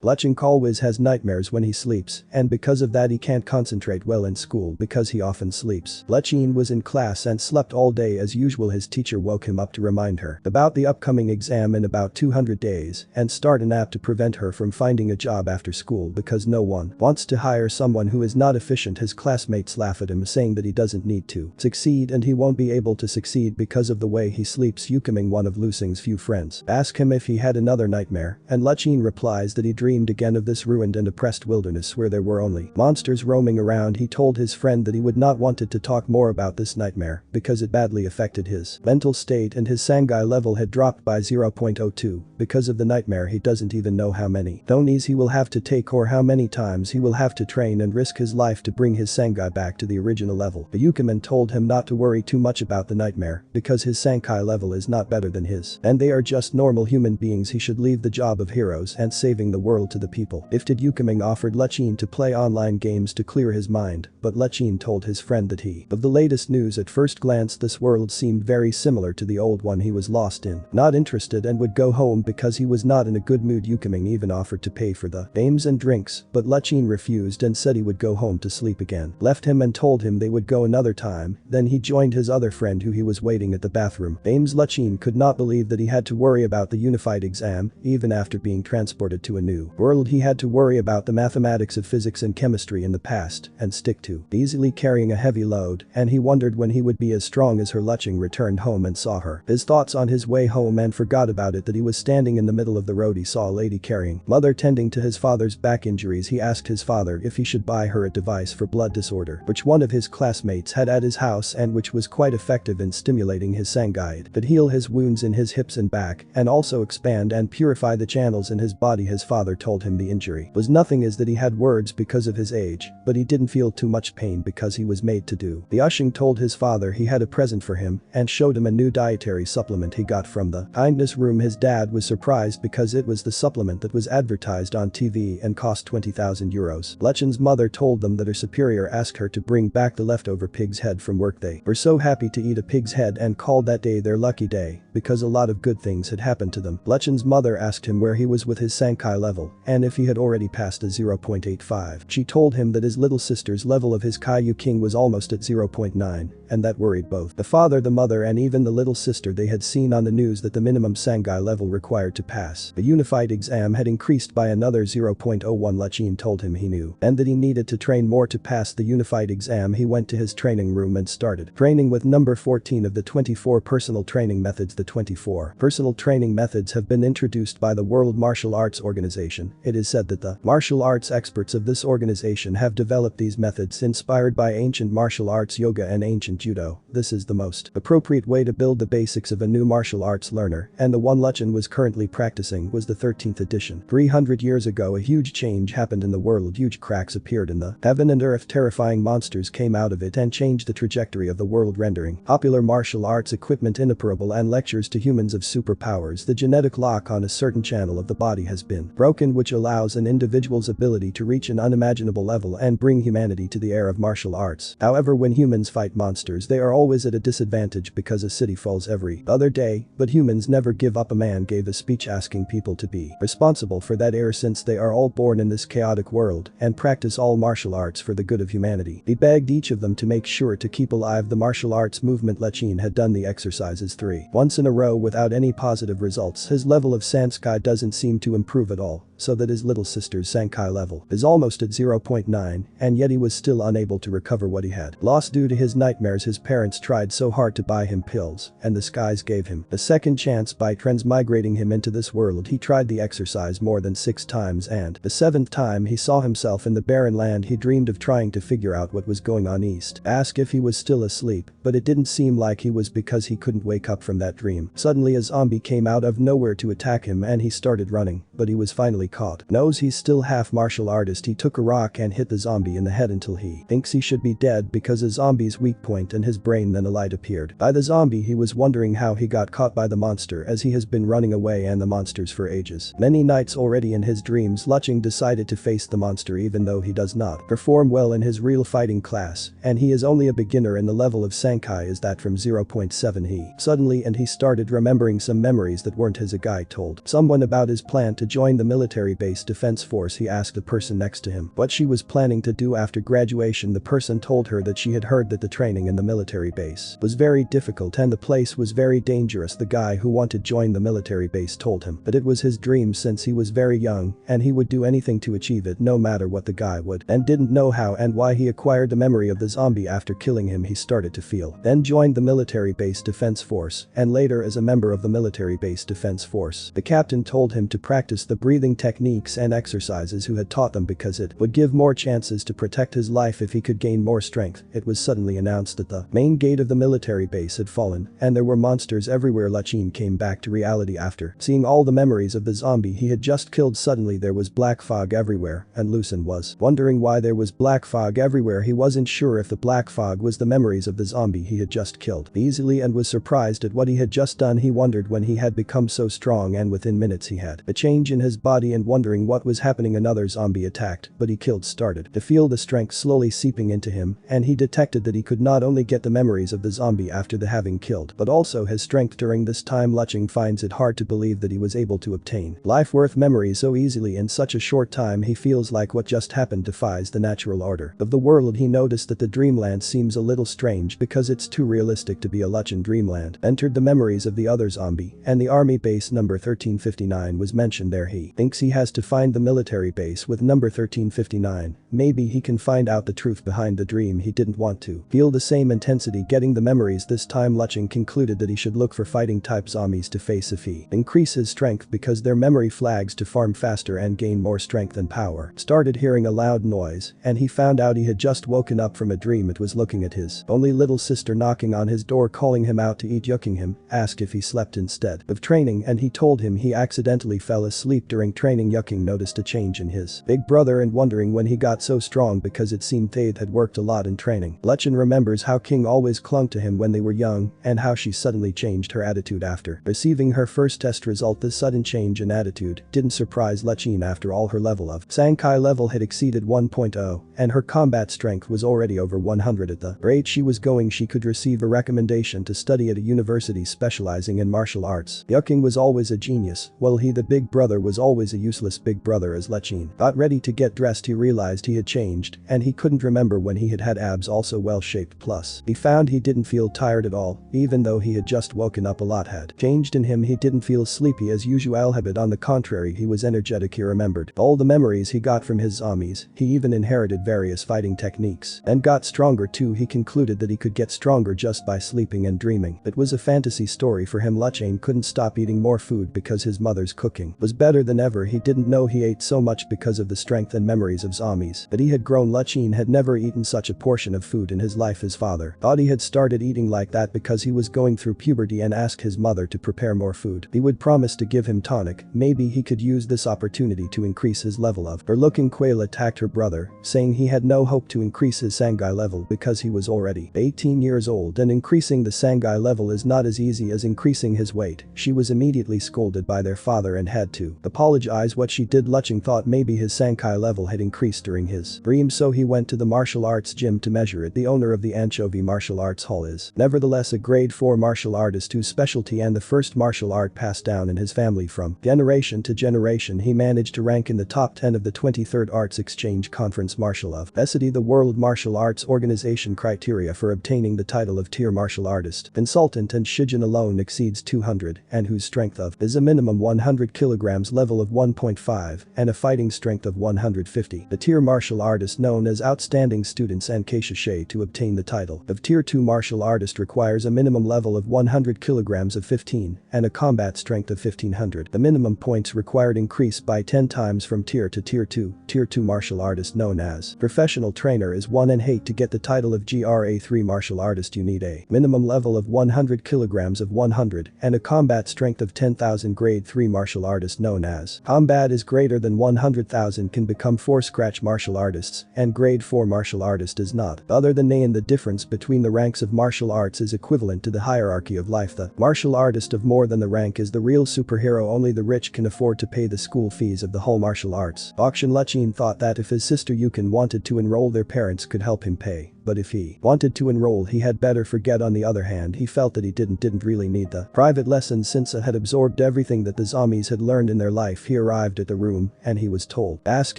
Lu Sheng always has nightmares when he sleeps, and because of that he can't concentrate well in school because he often sleeps. Lu Sheng was in class and slept all day as usual. His teacher woke him up to remind her about the upcoming exam in about 200 days and start an app to prevent her from finding a job after school because no one wants to hire someone who is not efficient. His classmates laugh at him saying that he doesn't need to succeed and he won't be able to succeed because of the way he sleeps. Yukoming, one of Lu Sheng's few friends, ask him if he had another nightmare and Lu Sheng replies that he dreamed again of this ruined and oppressed wilderness where there were only monsters roaming around. He told his friend that he would not wanted to talk more about this nightmare because it badly affected his mental state and his sangai level had dropped by 0.02 because of the nightmare. He doesn't even know how many thonies he will have to take or how many times he will have to train and risk his life to bring his sangai back to the original level. The Yukaman told him not to worry too much about the nightmare because his sankai level is not better than his and they are just normal human beings. He should leave the job of heroes and saving the world to the people. Ifted Yukoming offered Lu Sheng to play online games to clear his mind, but Lu Sheng told his friend that he of the latest news. At first glance this world seemed very similar to the old one he was lost in, not interested and would go home because he was not in a good mood. Yukoming even offered to pay for the games and drinks, but Lu Sheng refused and said he would go home to sleep again. Left him and told him they would go another time. Then he joined his other friend who he was waiting at the bathroom. Lu Sheng could not believe that he had to worry about the unified exam even after being transported to a new world. He had to worry about the mathematics of physics and chemistry in the past and stick to easily carrying a heavy load, and he wondered when he would be as strong as her. Lu Sheng returned home and saw her. His thoughts on his way home and forgot about it that he was standing in the middle of the road. He saw a lady carrying mother tending to his father's back injuries. He asked his father if he should buy her a device for blood disorder which one of his classmates had at his house and which was quite effective in stimulating his sangai. It could heal his wounds in his hips and back and also expand and purify the channels in his body. His father told him the injury was nothing, is that he had words because of his age, but he didn't feel too much pain because he was made to do. The Lu Sheng told his father he had a present for him and showed him a new dietary supplement he got from the kindness room. His dad was surprised because it was the supplement that was advertised on TV and cost 20,000 euros. Lu Sheng's mother told them that her superior asked her to bring back the leftover pig's head from work. They were so happy to eat a pig's head and called that day their lucky day because a lot of good things had happened to them. Lu Sheng's mother asked him where he was with his sankai level and if he had already passed a 0.85. She told him that his little sister's level of his Kaiyu King was almost at 0.9 and that worried both the father, the mother and even the little sister. They had seen on the news that the minimum sangai level required to pass the unified exam had increased by another 0.01. Lu Sheng told him he knew and that he needed to train more to pass the unified exam. He went to his training room and started training with number 14 of the 24 personal training methods. The 24 personal training methods have been introduced by the World Martial Arts Organization. It is said that the martial arts experts of this organization have developed these methods inspired by ancient martial arts, yoga and ancient judo. This is the most appropriate way to build the basics of a new martial arts learner, and the one Lu Sheng was currently practicing was the 13th edition. 300 years ago a huge change happened in the world. Huge cracks appeared in the heaven and earth. Terrifying monsters came out of it and changed the trajectory of the world, rendering popular martial arts equipment inoperable and lectures to humans of superpowers. The genetic lock on a certain channel of the body has been broken, which allows an individual's ability to reach an unimaginable level and bring humanity to the era of martial arts. However, when humans fight monsters they are always at a disadvantage because a city falls every other day, but humans never give up. A man gave a speech asking people to be responsible for that error since they are all born in this chaotic world and practice all martial arts for the good of humanity. He begged each of them to make sure to keep alive the martial arts movement. Lu Sheng had done the exercises once in a row without any positive results. His level of sankai doesn't seem to improve at all, so that his little sister's sankai level is almost at 0.9 and yet he was still unable to recover what he had lost due to his nightmares. His parents tried so hard to buy him pills and the skies gave him a second chance by transmigrating him into this world. He tried the exercise more than 6 times and the 7th time he saw himself in the barren land. He dreamed of trying to figure out what was going on. East asked if he was still asleep, but it didn't seem like he was because he couldn't wake up from that dream. Suddenly a zombie came out of nowhere to attack him and he started running, but he was finally caught. Knows he's still half martial artist. He took a rock and hit the zombie in the head until he thinks he should be dead because a zombie's weak point in his brain. Then a light appeared by the zombie. He was wondering how he got caught by the monster as he has been running away and the monsters for ages. Many nights already in his dreams Lu Sheng decided to face the monster even though he does not perform well in his real fighting class and he is only a beginner and the level of sankai is that from 0.7. He suddenly and he started remembering some memories that weren't his. A guy told someone about his plan to join the military military base defense force. He asked the person next to him what she was planning to do after graduation. The person told her that she had heard that the training in the military base was very difficult and the place was very dangerous. The guy who wanted to join the military base told him that it was his dream since he was very young and he would do anything to achieve it no matter what. The guy would and didn't know how and why. He acquired the memory of the zombie after killing him. He started to feel, then joined the military base defense force and later as a member of the military base defense force. The captain told him to practice the breathing techniques and exercises who had taught them because it would give more chances to protect his life if he could gain more strength. It was suddenly announced that the main gate of the military base had fallen and there were monsters everywhere. Lu Sheng came back to reality after seeing all the memories of the zombie he had just killed. Suddenly there was black fog everywhere and Lu Sheng was wondering why there was black fog everywhere. He wasn't sure if the black fog was the memories of the zombie he had just killed easily and was surprised at what he had just done. He wondered when he had become so strong and within minutes he had a change in his body and wondering what was happening. Another zombie attacked but he killed started to feel the strength slowly seeping into him and he detected that he could not only get the memories of the zombie after the having killed but also his strength during this time. Lu Sheng finds it hard to believe that he was able to obtain life-worth memories so easily in such a short time. He feels like what just happened defies the natural order of the world. He noticed that the dreamland seems a little strange because it's too realistic to be a Lu Sheng dreamland. Entered the memories of the other zombie and the army base number 1359 was mentioned there. He thinks he has to find the military base with number 1359. Maybe he can find out the truth behind the dream. He didn't want to feel the same intensity getting the memories this time. Lu Sheng concluded that he should look for fighting type zombies to face if he increase his strength because their memory flags to farm faster and gain more strength and power. Started hearing a loud noise and he found out he had just woken up from a dream. It was looking at his only little sister knocking on his door calling him out to eat. Yucking him, asked if he slept instead of training and he told him he accidentally fell asleep during training. Yucking noticed a change in his big brother and wondering when he got so strong because it seemed they had worked a lot in training. Lu Sheng remembers how King always clung to him when they were young and how she suddenly changed her attitude after receiving her first test result. This sudden change in attitude didn't surprise Lu Sheng after all. Her level of Sankai level had exceeded 1.0 and her combat strength was already over 100. At the rate she was going she could receive a recommendation to study at a university specializing in martial arts. Yucking was always a genius while he the big brother was always a useless big brother. As Lu Sheng got ready to get dressed he realized he had changed and he couldn't remember when he had had abs also well shaped. Plus he found he didn't feel tired at all even though he had just woken up. A lot had changed in him. He didn't feel sleepy as usual but on the contrary he was energetic. He remembered all the memories he got from his zombies. He even inherited various fighting techniques and got stronger too. He concluded that he could get stronger just by sleeping and dreaming. It was a fantasy story for him. Lu Sheng couldn't stop eating more food because his mother's cooking was better than ever. He didn't know he ate so much because of the strength and memories of zombies that he had grown. Lu Sheng had never eaten such a portion of food in his life. His father thought he had started eating like that because he was going through puberty and asked his mother to prepare more food. He would promise to give him tonic. Maybe he could use this opportunity to increase his level of her. Looking Quail attacked her brother, saying he had no hope to increase his Sangai level because he was already 18 years old and increasing the Sangai level is not as easy as increasing his weight. She was immediately scolded by their father and had to apologize what she did. Lu Sheng thought maybe his Sankai level had increased during his dream so he went to the martial arts gym to measure it. The owner of the Anchovy Martial Arts Hall is nevertheless a grade 4 martial artist whose specialty and the first martial art passed down in his family from generation to generation. He managed to rank in the top 10 of the 23rd Arts Exchange Conference Martial of Besity, the World Martial Arts Organization criteria for obtaining the title of tier martial artist consultant, and Shijin alone exceeds 200 and whose strength of is a minimum 100 kilograms, level of 1.5 and a fighting strength of 150. The tier martial artist known as outstanding students and Keisha to obtain the title of tier 2 martial artist requires a minimum level of 100 kilograms of 15 and a combat strength of 1500. The minimum points required increase by 10 times from tier to tier 2. Tier 2 martial artist known as professional trainer is 1 and 8. To get the title of GRA 3 martial artist you need a minimum level of 100 kilograms of 100 and a combat strength of 10,000. Grade 3 martial artist known as combat is greater than 100,000 can become 4 scratch martial artists and grade 4 martial artist is not. Other than Nain, the difference between the ranks of martial arts is equivalent to the hierarchy of life. The martial artist of more than the rank is the real superhero. Only the rich can afford to pay the school fees of the whole martial arts. Auction. Lu Sheng thought that if his sister Yukon wanted to enroll their parents could help him pay, but if he wanted to enroll he had better forget. On the other hand, he felt that he didn't really need the private lessons since it had absorbed everything that the zombies had learned in their life. He arrived at the room and he was asked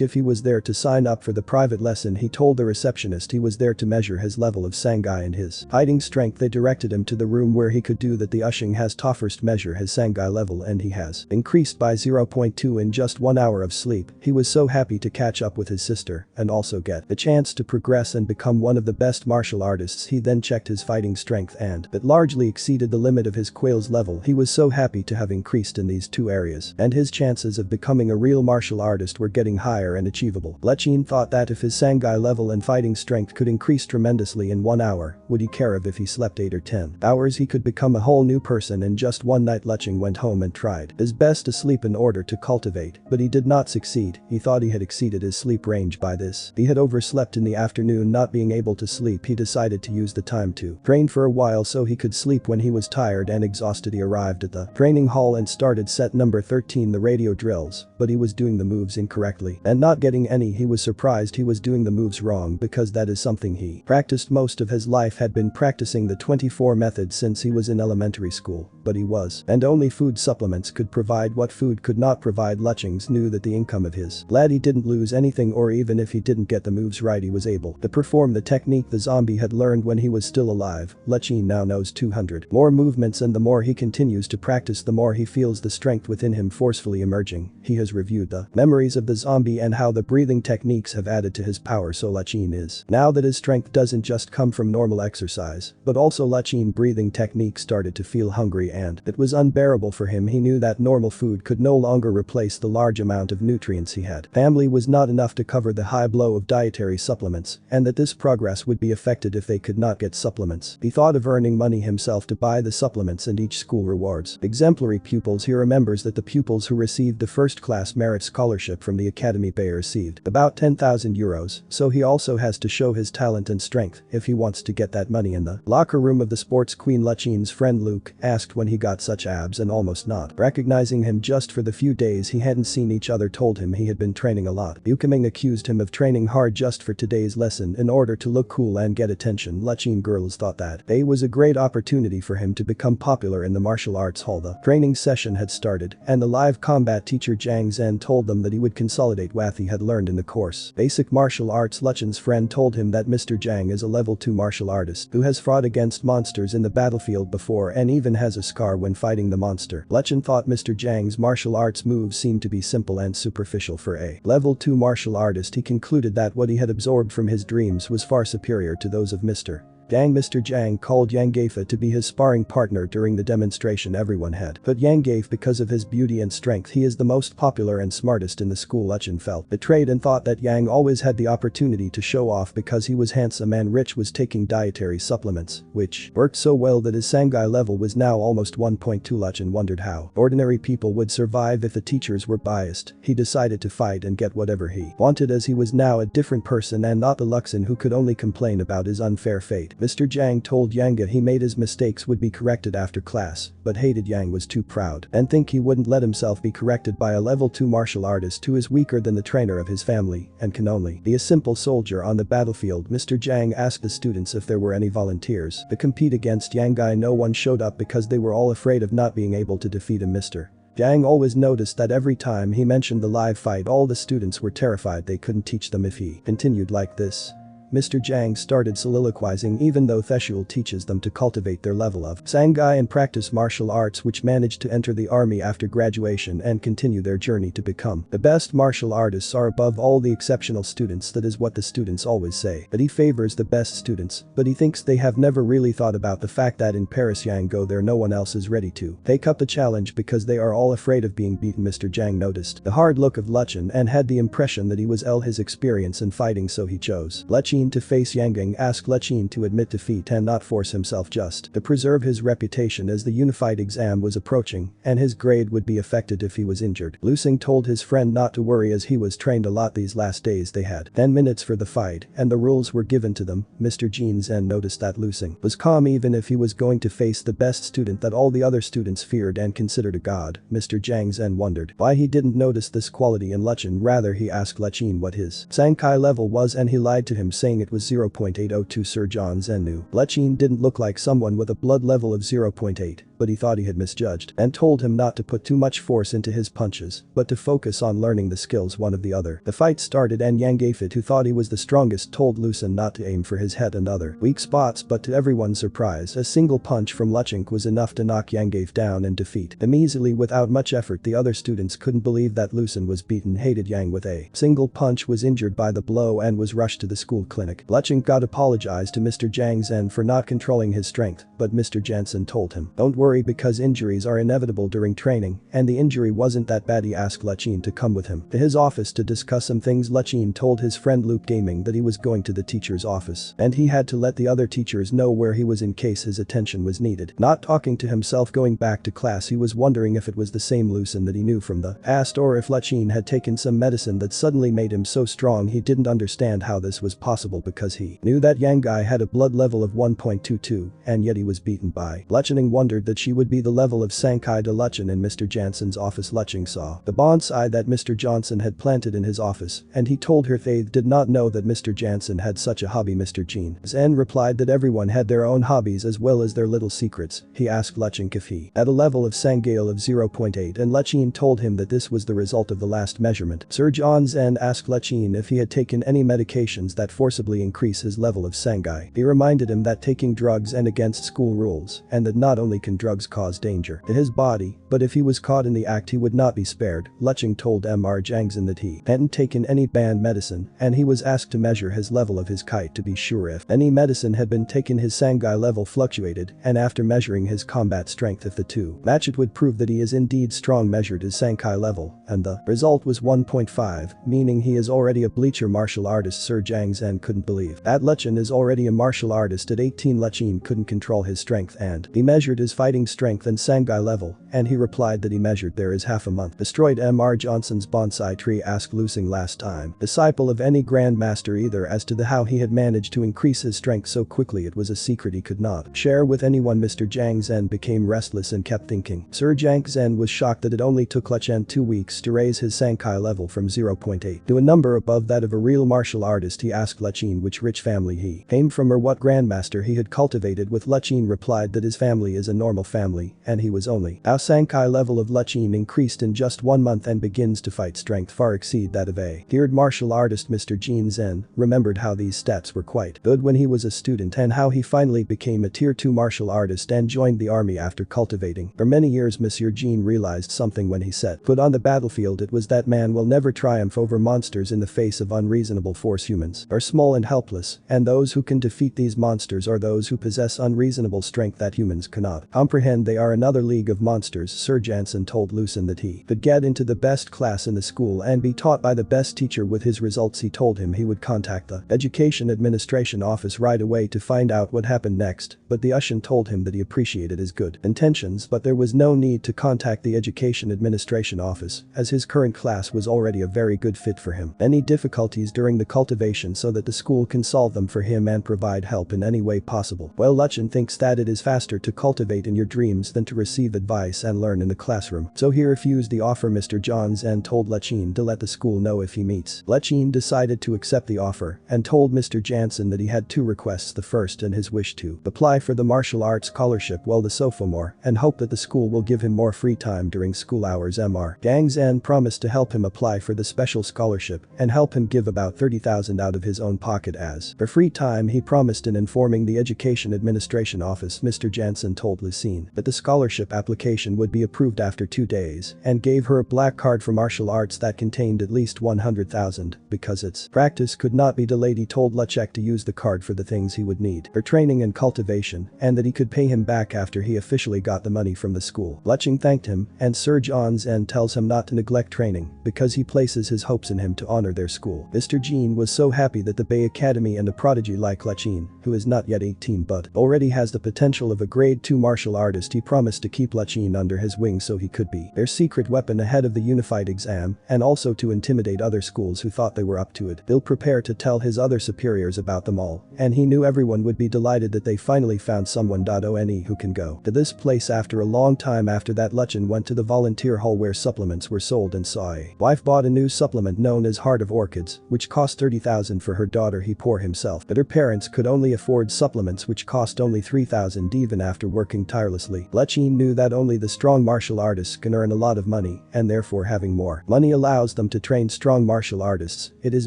if he was there to sign up for the private lesson. He told the receptionist he was there to measure his level of sangai and his fighting strength. They directed him to the room where he could do that. The Ushing has to first measure his sangai level and he has increased by 0.2 in just 1 hour of sleep. He was so happy to catch up with his sister and also get the chance to progress and become one of the best martial artists. He then checked his fighting strength and it largely exceeded the limit of his quail's level. He was so happy to have increased in these two areas and his chances of becoming a real martial artist were getting higher and achievable. Lechin thought that if his sangai level and fighting strength could increase tremendously in 1 hour, would he care if he slept 8 or 10 hours? He could become a whole new person in just one night. Lechin went home and tried his best to sleep in order to cultivate, but he did not succeed. He thought he had exceeded his sleep range by this. He had overslept in the afternoon. Not being able to sleep, he decided to use the time to train for a while so he could sleep when he was tired and exhausted. He arrived at the training hall and started set number 13, the radio drills, but he was doing the moves incorrectly and not getting any. He was surprised he was doing the moves wrong because that is something he practiced most of his life, had been practicing the 24 method since he was in elementary school, but he was and only food supplements could provide what food could not provide. Lechings knew that the income of his lad, he didn't lose anything, or even if he didn't get the moves right he was able to perform the technique the zombie had learned when he was still alive. Lechin now knows 200 more movements and the more he continues to practice the more he feels the strength within him forcefully emerging. He has reviewed the memories of the zombie and how the breathing techniques have added to his power, so Lechin is now that his strength doesn't just come from normal exercise, but also Lechin breathing techniques started to feel hungry and it was unbearable for him. He knew that normal food could no longer replace the large amount of nutrients he had. Family was not enough to cover the high blow of dietary supplements and that this progress would be affected if they could not get supplements. He thought of earning money himself to buy the supplements and each school rewards exemplary pupils. He remembers that the pupils who received the first class merit scholarship from the academy they received about 10,000 euros, so he also has to show his talent and strength if he wants to get that money. In the locker room of the sports queen, Lechin's friend Luke asked when he got such abs and almost not recognizing him just for the few days he hadn't seen each other told him he had been training a lot. Yukaming accused him of training hard just for today's lesson in order to look cool and get attention. Lechin girls thought that it was a great opportunity for him to become popular in the martial arts hall. The training session had started and the live combat teacher Zhang Zhen told them that he would consolidate what he had learned in the course basic martial arts. Lechin's friend told him that Mr. Zhang is a level 2 martial artist who has fought against monsters in the battlefield before and even has a scar when fighting the monster. Lechin thought Mr. Zhang's martial arts moves seemed to be simple and superficial for a level 2 martial artist. He concluded that what he had absorbed from his dreams was far superior to those of Mr. Mr. Zhang called Yang Geifa to be his sparring partner during the demonstration. Everyone had put Yang Geifa because of his beauty and strength. He is the most popular and smartest in the school. Lechin felt betrayed and thought that Yang always had the opportunity to show off because he was handsome and rich, was taking dietary supplements, which worked so well that his sangai level was now almost 1.2. Lechin wondered how ordinary people would survive if the teachers were biased. He decided to fight and get whatever he wanted as he was now a different person and not the Luxin who could only complain about his unfair fate. Mr. Zhang told Yanga he made his mistakes would be corrected after class, but hated Yang was too proud and think he wouldn't let himself be corrected by a level 2 martial artist who is weaker than the trainer of his family and can only be a simple soldier on the battlefield. Mr. Zhang asked the students if there were any volunteers to compete against Yangai. No one showed up because they were all afraid of not being able to defeat him. Mr. Zhang always noticed that every time he mentioned the live fight all the students were terrified they couldn't teach them if he continued like this. Mr. Zhang started soliloquizing even though Theshul teaches them to cultivate their level of sangai and practice martial arts, which managed to enter the army after graduation and continue their journey to become the best martial artists are above all the exceptional students. That is what the students always say, that he favors the best students, but he thinks they have never really thought about the fact that in Paris Yang go there no one else is ready to take up the challenge because they are all afraid of being beaten. Mr. Zhang noticed the hard look of Lechin and had the impression that he was his experience in fighting, so he chose Lechin to face. Yangang asked Lechin to admit defeat and not force himself just to preserve his reputation as the unified exam was approaching and his grade would be affected if he was injured. Lu Sheng told his friend not to worry as he was trained a lot these last days. They had 10 minutes for the fight and the rules were given to them. Mr. Jin Zhen noticed that Lu Sheng was calm even if he was going to face the best student that all the other students feared and considered a god. Mr. Zhang Zhen wondered why he didn't notice this quality in Lechin. Rather, he asked Lechin what his sankai level was and he lied to him saying saying it was 0.802. Sir John Zen knew. Lechine didn't look like someone with a blood level of 0.8, but he thought he had misjudged and told him not to put too much force into his punches, but to focus on learning the skills one of the other. The fight started and Yang Gafit, who thought he was the strongest, told Lu Sheng not to aim for his head and other weak spots, but to everyone's surprise a single punch from Lu Sheng was enough to knock Yang Gafit down and defeat him easily without much effort. The other students couldn't believe that Lu Sheng was beaten. Hated Yang with a single punch, was injured by the blow and was rushed to the school clinic. Lu Sheng got apologized to Mr. Zhang Zhen for not controlling his strength, but Mr. Jansen told him, "Don't worry, because injuries are inevitable during training, and the injury wasn't that bad." He asked Lechine to come with him to his office to discuss some things. Lechine told his friend Luke Gaming that he was going to the teacher's office and he had to let the other teachers know where he was in case his attention was needed. Not talking to himself going back to class, he was wondering if it was the same Lu Sheng that he knew from the past or if Lechine had taken some medicine that suddenly made him so strong. He didn't understand how this was possible because he knew that Yang Guy had a blood level of 1.22 and yet he was beaten by Lechine. Wondered that she would be the level of Sankai de Lechine in Mr. Jansen's office. Lechine saw the bonsai that Mr. Johnson had planted in his office and he told her they did not know that Mr. Jansen had such a hobby. Mr. Jean Zen replied that everyone had their own hobbies as well as their little secrets. He asked Lechine if he had a level of Sangale of 0.8 and Lechine told him that this was the result of the last measurement. Sir John Zen asked Lechine if he had taken any medications that forcibly increase his level of Sangai. He reminded him that taking drugs and against school rules and that not only can drugs cause danger to his body, but if he was caught in the act he would not be spared. Lechine told Mr. Jangzhen that he hadn't taken any banned medicine and he was asked to measure his level of his kite to be sure if any medicine had been taken. His Sangai level fluctuated and after measuring his combat strength, if the two match, it would prove that he is indeed strong. Measured his Sankai level and the result was 1.5, meaning he is already a bleacher martial artist. Sir Zhang Zhen couldn't believe that Lechine is already a martial artist at 18. Lechine couldn't control his strength and he measured his fighting strength and Sangai level and he replied that he measured there is half a month. Destroyed Mr. Johnson's bonsai tree. Asked Lu Sheng last time disciple of any grandmaster either as to the how he had managed to increase his strength so quickly. It was a secret he could not share with anyone. Mr. Zhang Zhen became restless and kept thinking. Sir Zhang Zhen was shocked that it only took Lechine 2 weeks to raise his Sankai level from 0.8 to a number above that of a real martial artist. He asked Lechine which rich family he came from or what grandmaster he had cultivated with. Lechine replied that his family is a normal family and he was only how Sankai level of Lechine increased in just 1 month and begins to fight strength far exceed that of a tiered martial artist. Mr. Jean Zen remembered how these stats were quite good when he was a student and how he finally became a tier 2 martial artist and joined the army after cultivating for many years. Monsieur Jean realized something when he set foot on the battlefield. It was that man will never triumph over monsters in the face of unreasonable force. Humans are small and helpless, and those who can defeat these monsters are those who possess unreasonable strength that humans cannot comprehend. They are another league of monsters. Sir Jansen told Lu Sheng that he could get into the best class in the school and be taught by the best teacher. With his results, he told him he would contact the education administration office right away to find out what happened next, but the Ushin told him that he appreciated his good intentions but there was no need to contact the education administration office as his current class was already a very good fit for him. Any difficulties during the cultivation so that the school can solve them for him and provide help in any way possible. Well, Lechine thinks that it is faster to cultivate in your dreams than to receive advice and learn in the classroom, so he refused the offer. Mr. John Zen told Lechine to let the school know if he meets. Lechine decided to accept the offer and told Mr. Jansen that he had 2 requests. The first and his wish to apply for the martial arts scholarship while the sophomore and hope that the school will give him more free time during school hours. Mr. Gang Zhen promised to help him apply for the special scholarship and help him give about 30,000 out of his own pocket as for free time. He promised in informing the education administration office. Mr. Jansen told Lucine that the scholarship application would be approved after 2 days and gave her a black card for martial arts that contained at least 100,000 because its practice could not be delayed. He told Lechek to use the card for the things he would need for training and cultivation and that he could pay him back after he officially got the money from the school. Lecheng thanked him and Sir John Zen tells him not to neglect training because he places his hopes in him to honor their school. Mr. Jean was so happy that the Bay Academy and a prodigy like Lecheng, who is not yet 18 but already has the potential of a grade 2 martial artist, he promised to keep Lu Sheng under his wing so he could be their secret weapon ahead of the unified exam and also to intimidate other schools who thought they were up to it. He'll prepare to tell his other superiors about them all, and he knew everyone would be delighted that they finally found someone who can go to this place after a long time. After that, Lu Sheng went to the volunteer hall where supplements were sold and saw a wife bought a new supplement known as Heart of Orchids, which cost 30,000 for her daughter. He poor himself, but her parents could only afford supplements which cost only 3,000 even after working tirelessly. Lu Sheng knew that only the strong martial artists can earn a lot of money, and therefore having more money allows them to train strong martial artists. It is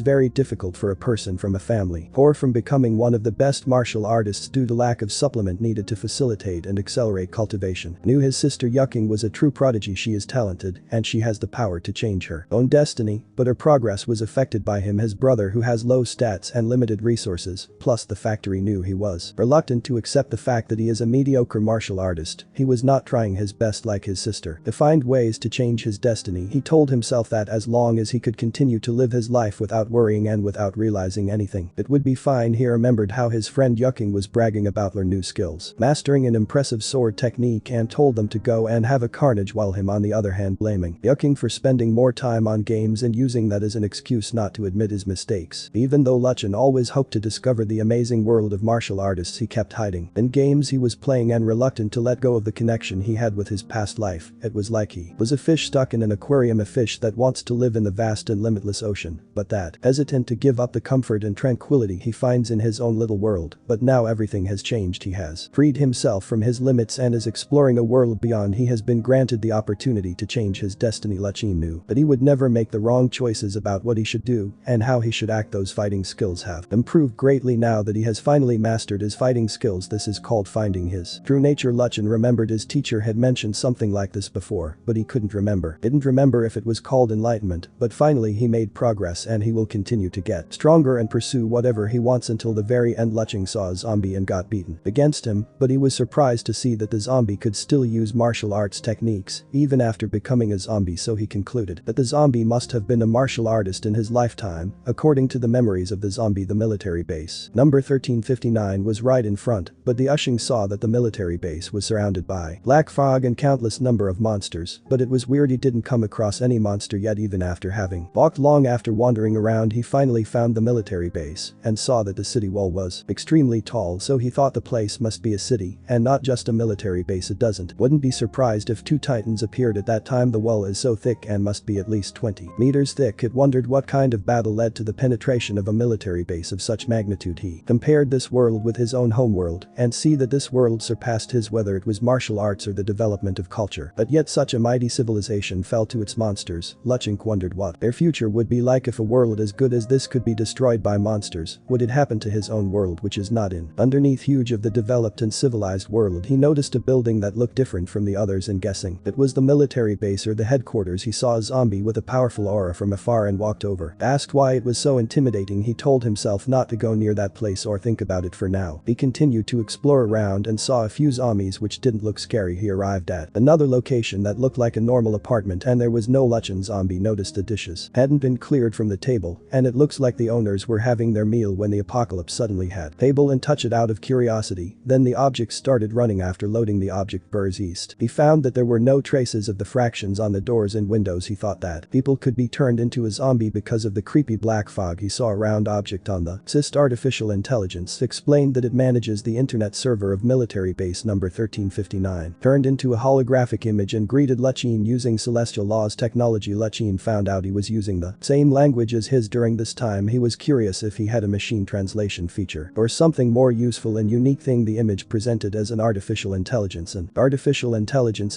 very difficult for a person from a family poor from becoming one of the best martial artists due to lack of supplement needed to facilitate and accelerate cultivation. Knew his sister Yuking was a true prodigy. She is talented and she has the power to change her own destiny, but her progress was affected by him, his brother, who has low stats and limited resources, plus the factory knew he was reluctant to accept the fact that he is a mediocre martial artist. He was not trying his best like his sister to find ways to change his destiny. He told himself that as long as he could continue to live his life without worrying and without realizing anything, it would be fine. He remembered how his friend Yuking was bragging about their new skills, mastering an impressive sword technique, and told them to go and have a carnage, while him on the other hand blaming Yuking for spending more time on games and using that as an excuse not to admit his mistakes. Even though Lu Sheng always hoped to discover the amazing world of martial artists, he kept hiding in games he was playing and reluctant to let go of the connection he had with his past life. It was like he was a fish stuck in an aquarium, a fish that wants to live in the vast and limitless ocean, but that hesitant to give up the comfort and tranquility he finds in his own little world. But now everything has changed. He has freed himself from his limits and is exploring a world beyond. He has been granted the opportunity to change his destiny. Lu Sheng knew that he would never make the wrong choices about what he should do and how he should act. Those fighting skills have improved greatly now that he has finally mastered his fighting skills. This is called finding his true nature. Lu Sheng remembered his teacher had mentioned something like this before, but he didn't remember if it was called enlightenment, but finally he made progress and he will continue to get stronger and pursue whatever he wants until the very end. Lu Sheng saw a zombie and got beaten against him, but he was surprised to see that the zombie could still use martial arts techniques even after becoming a zombie, so he concluded that the zombie must have been a martial artist in his lifetime. According to the memories of the zombie, the military base number 1359 was right in front, but the Lu Sheng saw that the military base was surrounded by black fog and countless number of monsters, but it was weird, he didn't come across any monster yet. Even after having walked long after wandering around, he finally found the military base and saw that the city wall was extremely tall, so he thought the place must be a city and not just a military base. It wouldn't be surprised if two titans appeared at that time. The wall is so thick and must be at least 20 meters thick. It wondered what kind of battle led to the penetration of a military base of such magnitude. He compared this world with his own homeworld and see that this world surpassed his, whether it was martial arts or the development of culture. But yet such a mighty civilization fell to its monsters. Lu Sheng wondered what their future would be like if a world as good as this could be destroyed by monsters. Would it happen to his own world, which is not in underneath huge of the developed and civilized world? He noticed a building that looked different from the others, and guessing it was the military base or the headquarters, he saw a zombie with a powerful aura from afar and walked over. Asked why it was so intimidating, he told himself not to go near that place or think about it for now. He continued to explore around and saw a few zombies which didn't look scary. He arrived at another location that looked like a normal apartment and there was no Lu Sheng. Zombie noticed the dishes hadn't been cleared from the table and it looks like the owners were having their meal when the apocalypse suddenly had table and touch it out of curiosity. Then the object started running. After loading the object burrs east, he found that there were no traces of the fractions on the doors and windows. He thought that people could be turned into a zombie because of the creepy black fog he saw around. Object on the CIST artificial intelligence explained that it manages the internet server of military base number 1359. Turned into a holographic image and greeted Lu Sheng using celestial laws technology. Lu Sheng found out he was using the same language as his during this time. He was curious if he had a machine translation feature or something more useful and unique thing. The image presented as an artificial intelligence,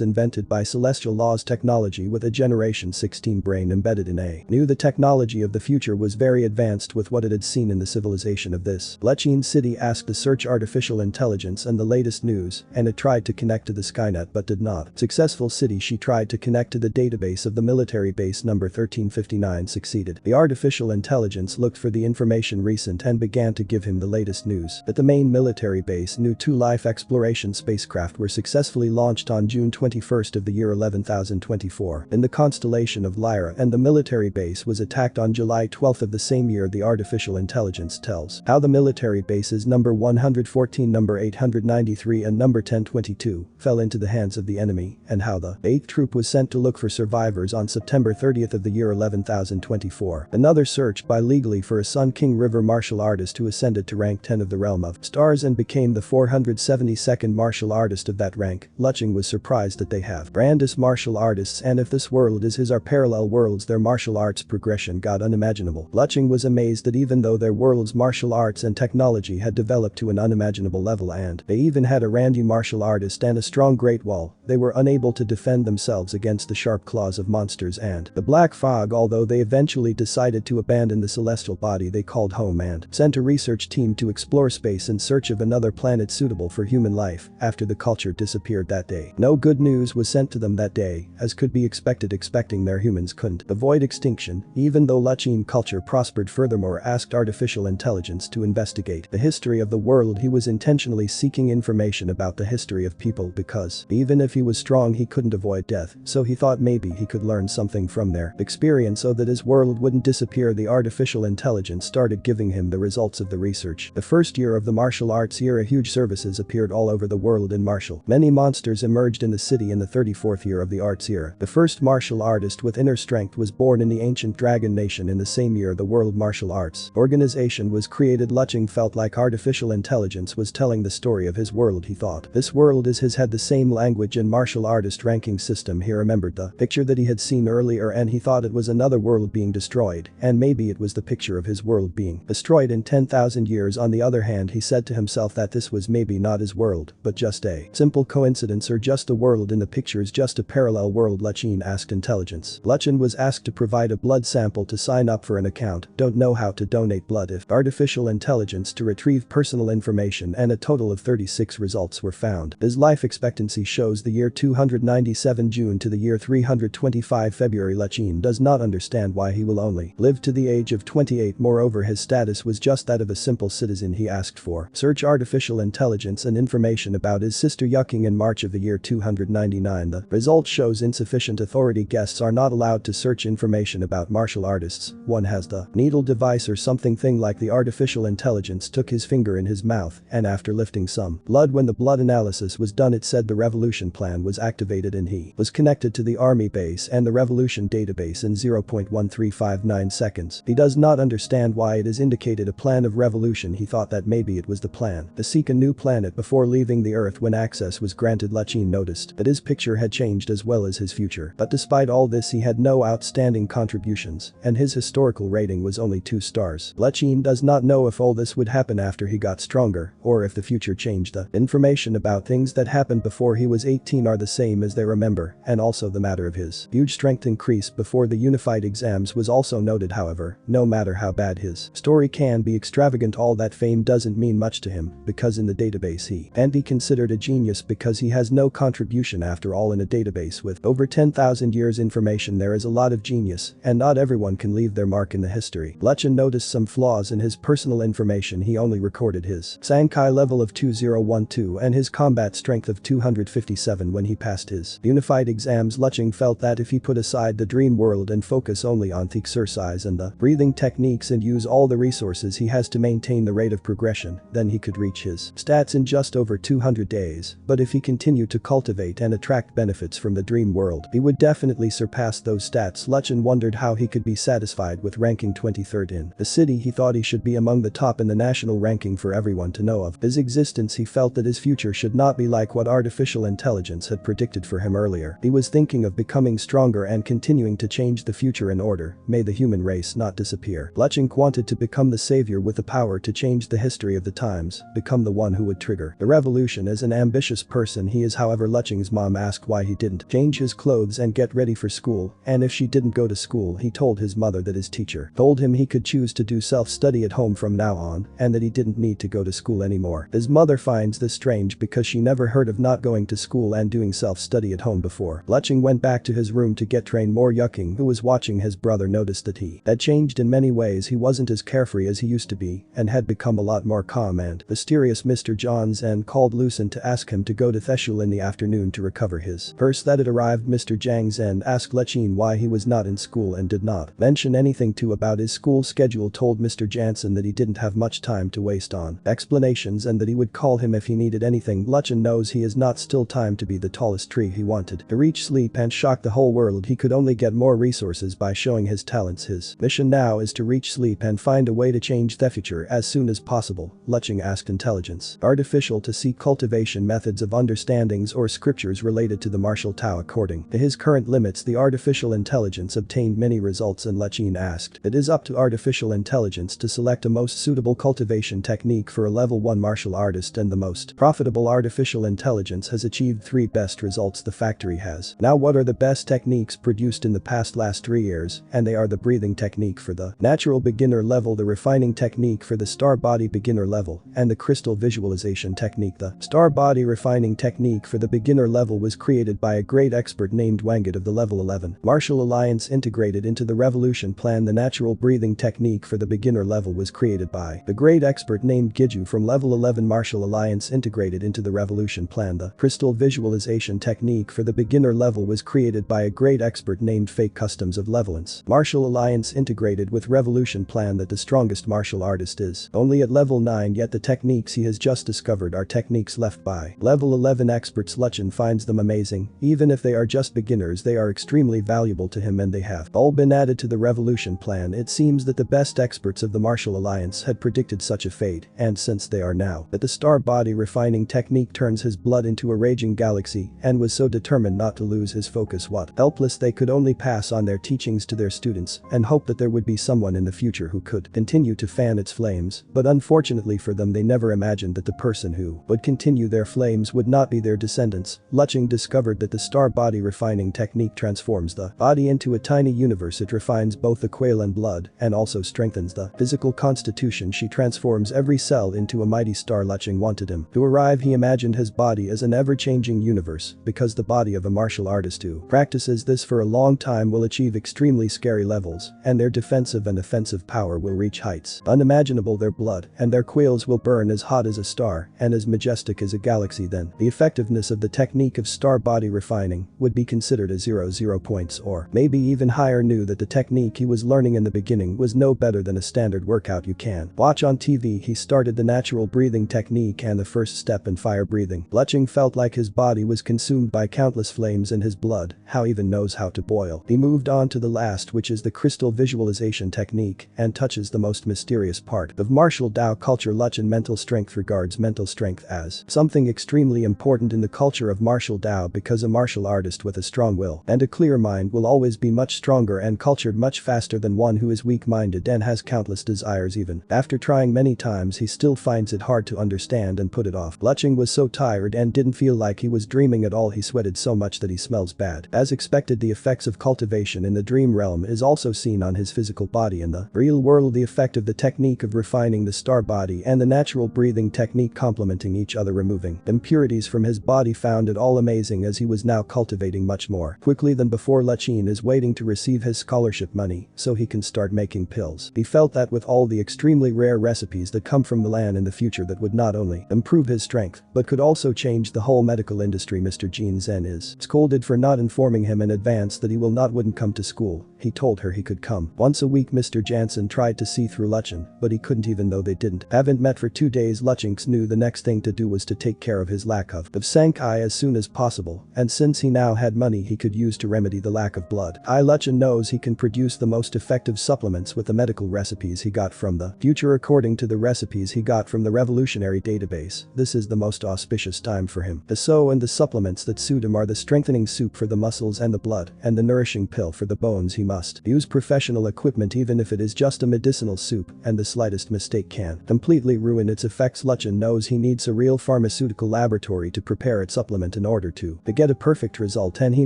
invented by celestial laws technology with a generation 16 brain embedded in a. Knew the technology of the future was very advanced with what it had seen in the civilization of this Lu Sheng city. Asked to search artificial intelligence and the latest news, and it tried to connect to the Skynet but did not. Successful city. She tried to connect to the database of the military base number 1359. Succeeded. The artificial intelligence looked for the information recent and began to give him the latest news that the main military base new 2 life exploration spacecraft were successfully launched on June 21st of the year 11024 in the constellation of Lyra, and the military base was attacked on July 12th of the same year. The artificial intelligence tells how the military bases number 114, number 893 and number 10 1022, fell into the hands of the enemy, and how the 8th Troop was sent to look for survivors on September 30th of the year 11024. Another search by legally for a Sun King River martial artist who ascended to rank 10 of the realm of stars and became the 472nd martial artist of that rank. Lu Sheng was surprised that they have brandest martial artists, and if this world is his or parallel worlds, their martial arts progression got unimaginable. Lu Sheng was amazed that even though their world's martial arts and technology had developed to an unimaginable level and they even had a Randy martial artist and a strong great wall, they were unable to defend themselves against the sharp claws of monsters and the black fog. Although they eventually decided to abandon the celestial body they called home and sent a research team to explore space in search of another planet suitable for human life after the culture disappeared that day. No good news was sent to them that day, as could be expected, expecting their humans couldn't avoid extinction, even though Lu Sheng culture prospered. Furthermore, asked artificial intelligence to investigate the history of the world. He was intentionally seeking information about the history of people because even if he was strong he couldn't avoid death, so he thought maybe he could learn something from their experience so that his world wouldn't disappear. The artificial intelligence started giving him the results of the research. The first year of the martial arts era, huge services appeared all over the world in martial. Many monsters emerged in the city. In the 34th year of the arts era, the first martial artist with inner strength was born in the ancient dragon nation. In the same year, the World Martial Arts Organization was created. Lu Sheng felt like artificial intelligence was telling the story of his world. He thought this world is his, had the same language and martial artist ranking system. He remembered the picture that he had seen earlier and he thought it was another world being destroyed, and maybe it was the picture of his world being destroyed in 10,000 years. On the other hand, he said to himself that this was maybe not his world, but just a simple coincidence, or just the world in the pictures just a parallel world. Lu Sheng asked intelligence. Lu Sheng was asked to provide a blood sample to sign up for an account. Don't know how to donate blood. If artificial intelligence to retrieve personal information, and a total of 36 results were found. His life expectancy shows the year 297 June to the year 325 February. Lu Sheng does not understand why he will only live to the age of 28. Moreover, his status was just that of a simple citizen. He asked for search artificial intelligence and information about his sister Yu King in March of the year 299. The result shows insufficient authority. Guests are not allowed to search information about martial artists. One has the needle device or something thing like the artificial intelligence took his finger in his mouth, and after lifting some blood, when the blood analysis was done, it said the revolution plan was activated and he was connected to the army base and the revolution database in 0.1359 seconds. He does not understand why it is indicated a plan of revolution. He thought that maybe it was the plan to seek a new planet before leaving the earth. When access was granted, Lu Sheng noticed that his picture had changed as well as his future, but despite all this he had no outstanding contributions and his historical rating was only 2 stars. Lu Sheng does not know if all this would happen after he got stronger or if the future changed. The information about things that happened before he was 18 are the same as they remember, and also the matter of his huge strength increased before the unified exams was also noted. However, no matter how bad his story can be extravagant, all that fame doesn't mean much to him because in the database he can't be considered a genius because he has no contribution. After all, in a database with over 10,000 years information there is a lot of genius, and not everyone can leave their mark in the history. Lu Sheng noticed some flaws in his personal information. He only recorded his Sankai level of 2012 and his combat strength of 257 when he passed his unified exams. Lu Sheng felt that if he put aside the dream world and focus only on the exercise and the breathing techniques and use all the resources he has to maintain the rate of progression, then he could reach his stats in just over 200 days. But if he continued to cultivate and attract benefits from the dream world, he would definitely surpass those stats. Lu Sheng wondered how he could be satisfied with ranking 23rd in the city. He thought he should be among the top in the national ranking for everyone to know of his existence. He felt that his future should not be like what artificial intelligence had predicted for him earlier. He was thinking of becoming stronger and continuing to change the future in order may the human race not disappear. Lu Sheng wanted to become the savior with the power to change the history of the times, become the one who would trigger the revolution. As an ambitious person he is, however, Lu Sheng's mom asked why he didn't change his clothes and get ready for school, and if she didn't go to school he told his mother that his teacher told him he could choose to do self-study at home from now on and that he didn't need to go to school anymore. His mother finds this strange because she never heard of not going to school and doing self-study at home before. Lu Sheng went back to his room to get trained more. Yu King, who was watching his brother, noticed that he had changed in many ways. He wasn't as carefree as he used to be and had become a lot more calm and mysterious. Mr. Johns and called Lu Sheng to ask him to go to Theshul in the afternoon to recover his purse that had arrived. Mr. Zhang Zhen asked Lu Sheng why he was not in school and did not mention anything too about his school schedule. Told Mr. Jansen that he didn't have much time to waste on explanations and that he would call him if he needed anything. Lu Chen knows he is not still time to be the tallest tree he wanted. To reach sleep and shock the whole world, he could only get more resources by showing his talents. His mission now is to reach sleep and find a way to change the future as soon as possible. Lu Sheng asked intelligence. Artificial to seek cultivation methods of understandings or scriptures related to the martial Tao. According to his current limits, the artificial intelligence obtained many results, and Lu Sheng asked. It is up to artificial intelligence to select a most suitable cultivation technique for a level 1 martial artist, and the most profitable artificial intelligence has achieved 3 best results the factory has. Now what are the best techniques produced in the last 3 years, and they are the breathing technique for the natural beginner level, the refining technique for the star body beginner level, and the crystal visualization technique. The star body refining technique for the beginner level was created by a great expert named Wangit of the level 11 Martial Alliance, integrated into the revolution plan. The natural breathing technique for the beginner level was created by the great expert named Giju from level 11 Martial Alliance, integrated into the revolution plan. The crystal visualization technique for the beginner level was created by a great expert named Fake Customs of Levelance Martial Alliance, integrated with revolution plan. That the strongest martial artist is only at level 9, yet the techniques he has just discovered are techniques left by level 11 experts. Lu Sheng finds them amazing. Even if they are just beginners, they are extremely valuable to him, and they have all been added to the revolution plan. It seems that the best experts of the Martial Alliance had predicted such a fate, and since they are now that the star body refining technique turns his blood into a raging galaxy, and was so determined not to lose his focus, what helpless they could only pass on their teachings to their students and hope that there would be someone in the future who could continue to fan its flames. But unfortunately for them, they never imagined that the person who would continue their flames would not be their descendants. Lu Sheng discovered that the star body refining technique transforms the body into a tiny universe. It refines both the quail and blood, and also strengthens the physical constitution. She transforms every cell into a mighty star. Lu Sheng wanted him to arrive. He imagined his body as an ever-changing universe, because the body of a martial artist who practices this for a long time will achieve extremely scary levels, and their defensive and offensive power will reach heights unimaginable. Their blood and their quails will burn as hot as a star and as majestic as a galaxy. Then the effectiveness of the technique of star body refining would be considered as 0 points, or maybe even higher. Knew that the technique he was learning in the beginning was no better than a standard workout you can watch on TV. He started the natural breathing technique and the first step in fire breathing. Lu Sheng felt like his body was consumed by countless flames in his blood. How even knows how to boil. He moved on to the last, which is the crystal visualization technique, and touches the most mysterious part of martial Tao culture. Lu Sheng mental strength regards mental strength as something extremely important in the culture of martial Tao, because a martial artist with a strong will and a clear mind will always be much stronger and cultured much faster than one who is weak-minded and has countless desires. Even after trying many times, he still finds it hard to understand and put it off. Lu Sheng was so tired and didn't feel like he was dreaming at all. He sweated so much that he smells bad. As expected, the effects of cultivation in the dream realm is also seen on his physical body. In the real world, the effect of the technique of refining the star body and the natural breathing technique complementing each other, removing impurities from his body, found it all amazing, as he was now cultivating much more quickly than before. Lu Sheng is waiting to receive his scholarship money so he can start making pills. He felt that with all the extremely rare recipes that come from the land in the future, that would not only improve his strength but could also change the whole medical industry. Mr. Jin Zhen is scolded for not informing him in advance that he wouldn't come to school. He told her he could come once a week. Mr. Jansen tried to see through Lu Sheng, but he couldn't, even though they haven't met for 2 days. Lu Sheng knew the next thing to do was to take care of his lack of Sankai as soon as possible, and since he now had money he could use to remedy the lack of blood. Lu Sheng knows he can produce the most effective supplements with the medical recipes he got from the future. According to the recipes he got from the revolutionary database, this is the most auspicious time for him. And the supplements that suit him are the strengthening soup for the muscles and the blood, and the nourishing pill for the bones. He must use professional equipment, even if it is just a medicinal soup, and the slightest mistake can completely ruin its effects. Lu Sheng knows he needs a real pharmaceutical laboratory to prepare its supplement in order to get a perfect result, and he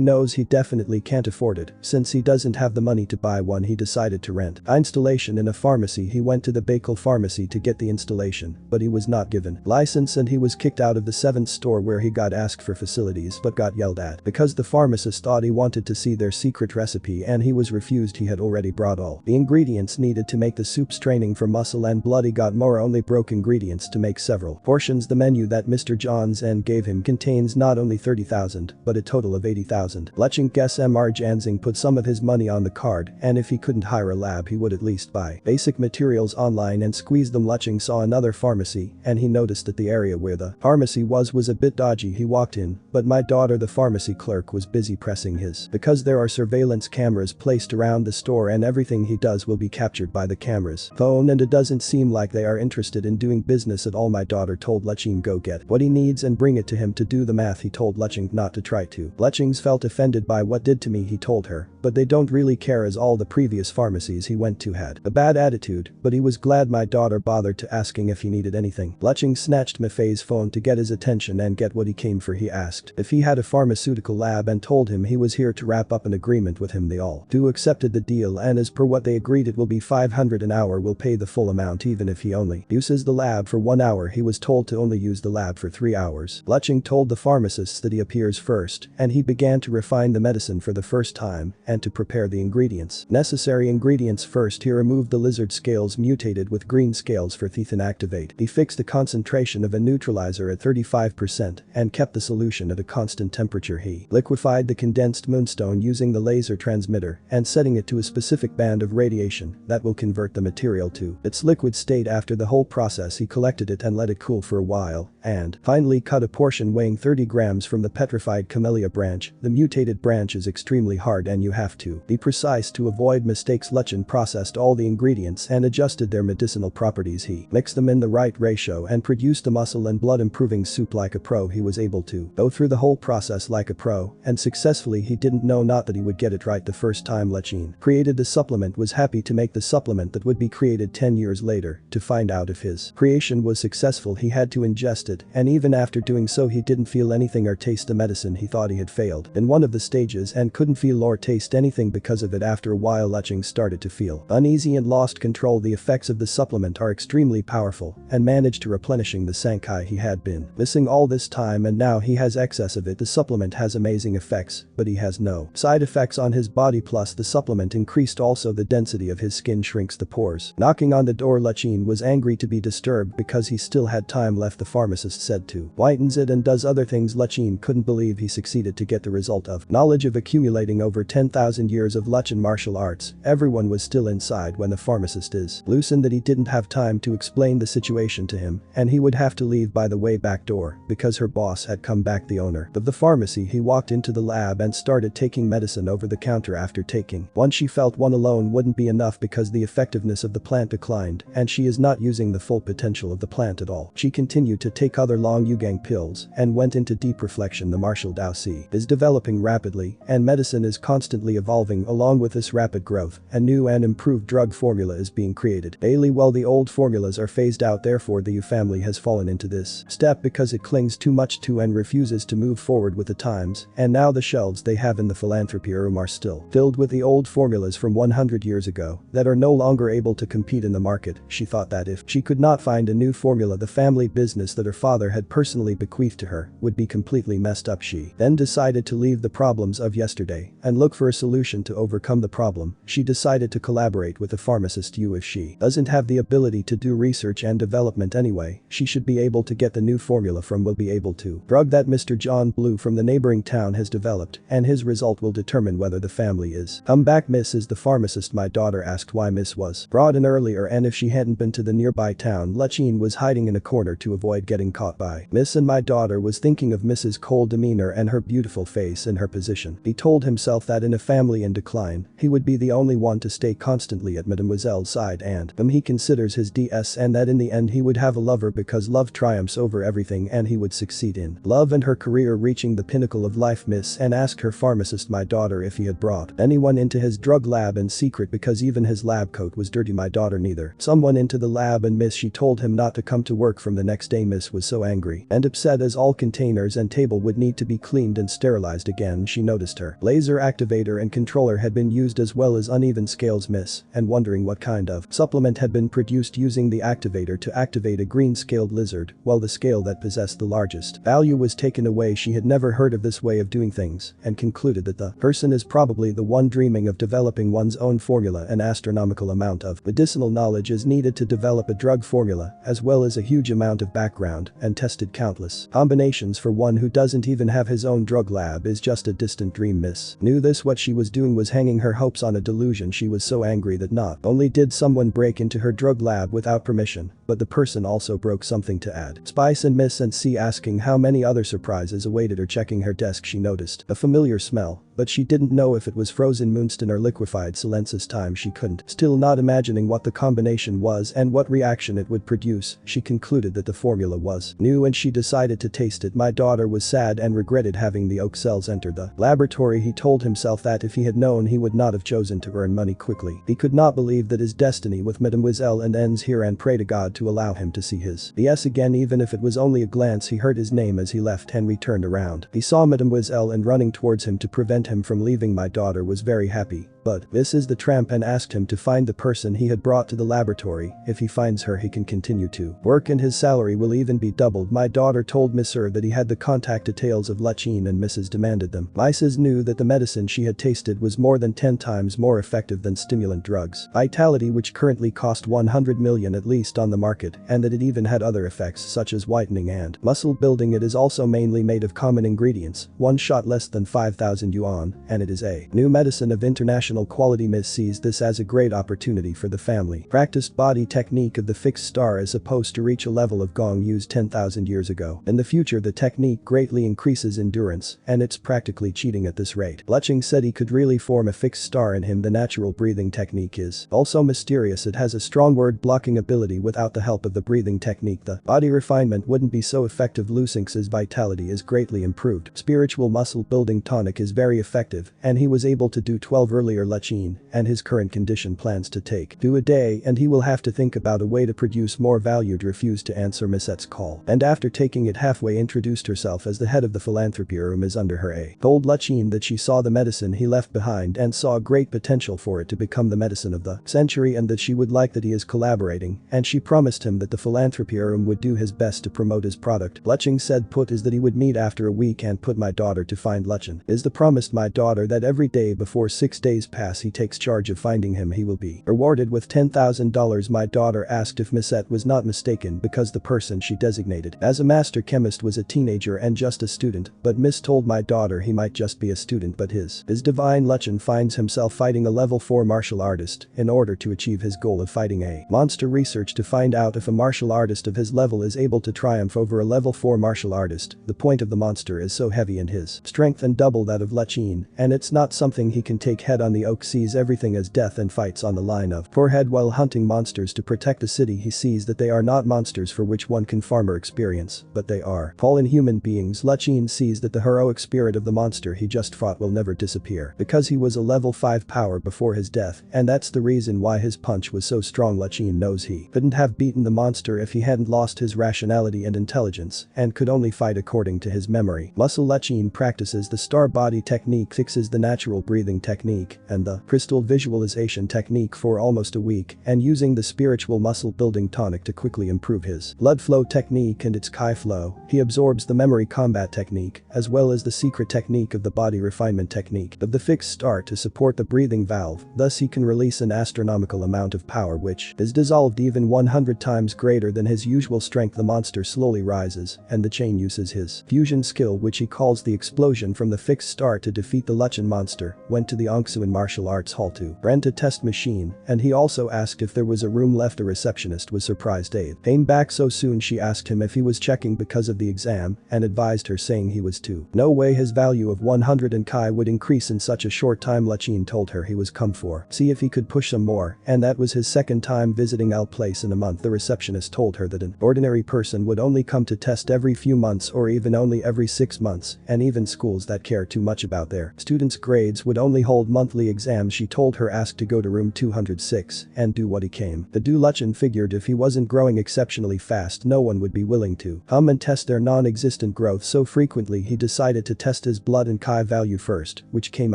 knows he definitely can't afford it. Since he doesn't have the money to buy one, he decided to rent an installation in a pharmacy. He went to the Bakel pharmacy to get the installation, but he was not given license, and he was kicked out of the 7th store where he got asked for facilities but got yelled at because the pharmacist thought he wanted to see their secret recipe, and he was was refused he had already brought all the ingredients needed to make the soup, straining for muscle and blood. He got more, only broke ingredients to make several portions. The menu that Mr. John's and gave him contains not only 30,000 but a total of 80,000. Leching guess Mr. Janzing put some of his money on the card, and if he couldn't hire a lab he would at least buy basic materials online and squeeze them. Leching saw another pharmacy and he noticed that the area where the pharmacy was a bit dodgy. He walked in, but my daughter, the pharmacy clerk, was busy pressing his because there are surveillance cameras placed around the store and everything he does will be captured by the cameras phone, and it doesn't seem like they are interested in doing business at all. My daughter told Leching go get what he needs and bring it to him to do the math. He told Leching not to try to. Leching felt offended by what did to me, he told her, but they don't really care, as all the previous pharmacies he went to had a bad attitude, but he was glad my daughter bothered to asking if he needed anything. Leching snatched Mafei's phone to get his attention and get what he came for. He asked if he had a pharmaceutical lab and told him he was here to wrap up an agreement with him. They all do accepted the deal, and as per what they agreed it will be 500 an hour. Will pay the full amount even if he only uses the lab for 1 hour. He was told to only use the lab for 3 hours. Leching told the pharmacists that he appears first and he began to refine the medicine for the first time and to prepare the ingredients. Necessary ingredients first. He removed the lizard scales mutated with green scales for teeth and activate. He fixed the concentration of a neutralizer at 35% and kept the solution at a constant temperature. He liquefied the condensed moonstone using the laser transmitter and setting it to a specific band of radiation that will convert the material to its liquid state. After the whole process he collected it and let it cool for a while and finally cut a portion weighing 30 grams from the petrified camellia branch. The mutated branch is extremely hard and you have to be precise to avoid mistakes. Leching processed all the ingredients and adjusted their medicinal properties. He mixed them in the right ratio and produced a muscle and blood improving soup like a pro. He was able to go through the whole process like a pro and successfully. He didn't know not that he would get it right the first time. Leching created the supplement, was happy to make the supplement that would be created 10 years later. To find out if his creation was successful he had to ingest it, and even after doing so he didn't feel anything or taste the medicine. He thought he had failed in one of the stages and couldn't feel or taste anything because of it. After a while Leching started to feel uneasy and lost control. The effects of the supplement are extremely powerful and managed to replenishing the Sankai he had been missing all this time, and now he has excess of it. The supplement has amazing effects, but he has no side effects on his body, plus the supplement increased also the density of his skin, shrinks the pores. Knocking on the door. Leching was angry to be disturbed because he still had time left. The pharmacist said to whitens it and does other things. Leching couldn't believe he succeeded to get the result of knowledge of accumulating over 10,000 years of Lechen martial arts. Everyone was still inside when the pharmacist is loosened that he didn't have time to explain the situation to him and he would have to leave by the way back door because her boss had come back. The owner of the pharmacy, he walked into the lab and started taking medicine over the counter. After taking one she felt one alone wouldn't be enough because the effectiveness of the plant declined and she is not using the full potential of the plant at all. She continued to take other long Yugang pills and went into deep reflection. The martial Dao Si is developing rapidly and medicine is constantly evolving. Along with this rapid growth, a new and improved drug formula is being created daily while the old formulas are phased out. Therefore the Yu family has fallen into this step because it clings too much to and refuses to move forward with the times, and now the shelves they have in the philanthropy room are still filled with the old formulas from 100 years ago that are no longer able to compete in the market. She thought that if she could not find a new formula, the family business that her father had personally bequeathed to her would be completely messed up. She then decided to leave the problems of yesterday and look for a solution to overcome the problem. She decided to collaborate with the pharmacist Yu. If she doesn't have the ability to do research and development anyway, she should be able to get the new formula from will be able to drug that Mr. John Blue from the neighboring town has developed, and his result will determine whether the family is come back. Miss is the pharmacist. My daughter asked why Miss was brought in earlier and if she hadn't been to the nearby town. Leching was hiding in a corner to avoid getting caught by Miss, and my daughter was thinking of Mrs. cold demeanor and her beautiful face in her position. He told himself that in a family in decline, he would be the only one to stay constantly at Mademoiselle's side and whom he considers his DS, and that in the end he would have a lover because love triumphs over everything and he would succeed in love and her career reaching the pinnacle of life. Miss and asked her pharmacist my daughter if he had brought anyone into his drug lab in secret because even his lab coat was dirty. My daughter neither someone into the lab, and Miss she told him not to come to work from the next day. Miss was was so angry and upset as all containers and table would need to be cleaned and sterilized again. She noticed her laser activator and controller had been used as well as uneven scales miss, and wondering what kind of supplement had been produced using the activator to activate a green-scaled lizard, while the scale that possessed the largest value was taken away. She had never heard of this way of doing things and concluded that the person is probably the one dreaming of developing one's own formula. An astronomical amount of medicinal knowledge is needed to develop a drug formula, as well as a huge amount of background and tested countless combinations for one who doesn't even have his own drug lab is just a distant dream. Miss knew this. What she was doing was hanging her hopes on a delusion. She was so angry that not only did someone break into her drug lab without permission, but the person also broke something to add spice and Miss and see asking how many other surprises awaited her. Checking her desk, she noticed a familiar smell, but she didn't know if it was frozen moonstone or liquefied silences. Time she couldn't, still not imagining what the combination was and what reaction it would produce. She concluded that the formula was new and she decided to taste it. My daughter was sad and regretted having the oak cells enter the laboratory. He told himself that if he had known, he would not have chosen to earn money quickly. He could not believe that his destiny with Mademoiselle and ends here, and pray to God to allow him to see his BS again, even if it was only a glance. He heard his name as he left. Henry turned around. He saw Mademoiselle and running towards him to prevent him from leaving. My daughter was very happy, but this is the tramp, and asked him to find the person he had brought to the laboratory. If he finds her, he can continue to work and his salary will even be doubled. My daughter told Monsieur that he had the contact details of Lachine and Mrs. demanded them. Mrs. knew that the medicine she had tasted was more than 10 times more effective than stimulant drugs Vitality, which currently cost 100 million at least on the market, and that it even had other effects such as whitening and muscle building. It is also mainly made of common ingredients, one shot less than 5,000 yuan, and it is a new medicine of international quality. Miss sees this as a great opportunity for the family. Practiced body technique of the fixed star is supposed to reach a level of gong used 10,000 years ago. In the future, the technique greatly increases endurance, and it's practically cheating at this rate. Lu Sheng said he could really form a fixed star in him. The natural breathing technique is also mysterious. It has a strong word blocking ability. Without the help of the breathing technique, the body refinement wouldn't be so effective. Lu Sheng's vitality is greatly improved. Spiritual muscle building tonic is very effective, and he was able to do 12 earlier. Lachine and his current condition plans to take 2 a day, and he will have to think about a way to produce more value. Refused to answer Missette's call, and after taking it halfway, introduced herself as the head of the philanthropy room is under her. Told Lachine that she saw the medicine he left behind and saw great potential for it to become the medicine of the century, and that she would like that he is collaborating, and she promised him that the philanthropy room would do his best to promote his product. Lu Sheng said put is that he would meet after a week and put my daughter to find Lachine. Is the promised my daughter that every day before 6 days pass he takes charge of finding him. He will be rewarded with $10,000. My daughter asked if Missette was not mistaken because the person she designated as a master chemist was a teenager and just a student, but Miss told my daughter he might just be a student, but his divine. Lu Sheng finds himself fighting a level 4 martial artist in order to achieve his goal of fighting a monster. Research to find out if a martial artist of his level is able to triumph over a level 4 martial artist. The point of the monster is so heavy in his strength and double that of Lachine, and it's not something he can take head on. The oak sees everything as death and fights on the line of forehead while hunting monsters to protect the city. He sees that they are not monsters for which one can farm or experience, but they are fallen human beings. Lachine sees that the heroic spirit of the monster he just fought will never disappear because he was a level 5 power before his death, and that's the reason why his punch was so strong. Lachine knows he couldn't have beaten the monster if he hadn't lost his rationality and intelligence and could only fight according to his memory muscle. Lachine practices the star body technique, fixes the natural breathing technique and the crystal visualization technique for almost a week, and using the spiritual muscle building tonic to quickly improve his blood flow technique and its Kai flow. He absorbs the memory combat technique as well as the secret technique of the body refinement technique of the fixed star to support the breathing valve. Thus he can release an astronomical amount of power which is dissolved even 100 times greater than his usual strength. The monster slowly rises, and the chain uses his fusion skill, which he calls the explosion, from the fixed star to defeat the Lu Sheng monster. Went to the Ongsuan martial arts hall to rent a test machine, and he also asked if there was a room left. A receptionist was surprised. Came back so soon. She asked him if he was checking because of the exam and advised her, saying he was too. No way his value of 100 and Kai would increase in such a short time. Lachine told her he was come for see if he could push some more, and that was his second time visiting L place in a month. The receptionist told her that an ordinary person would only come to test every few months or even only every 6 months, and even schools that care too much about there. Students' grades would only hold monthly exams. She told her asked to go to room 206 and do what he came. The Du Luchen figured if he wasn't growing exceptionally fast no one would be willing to hum and test their non-existent growth, so frequently he decided to test his blood and chi value first, which came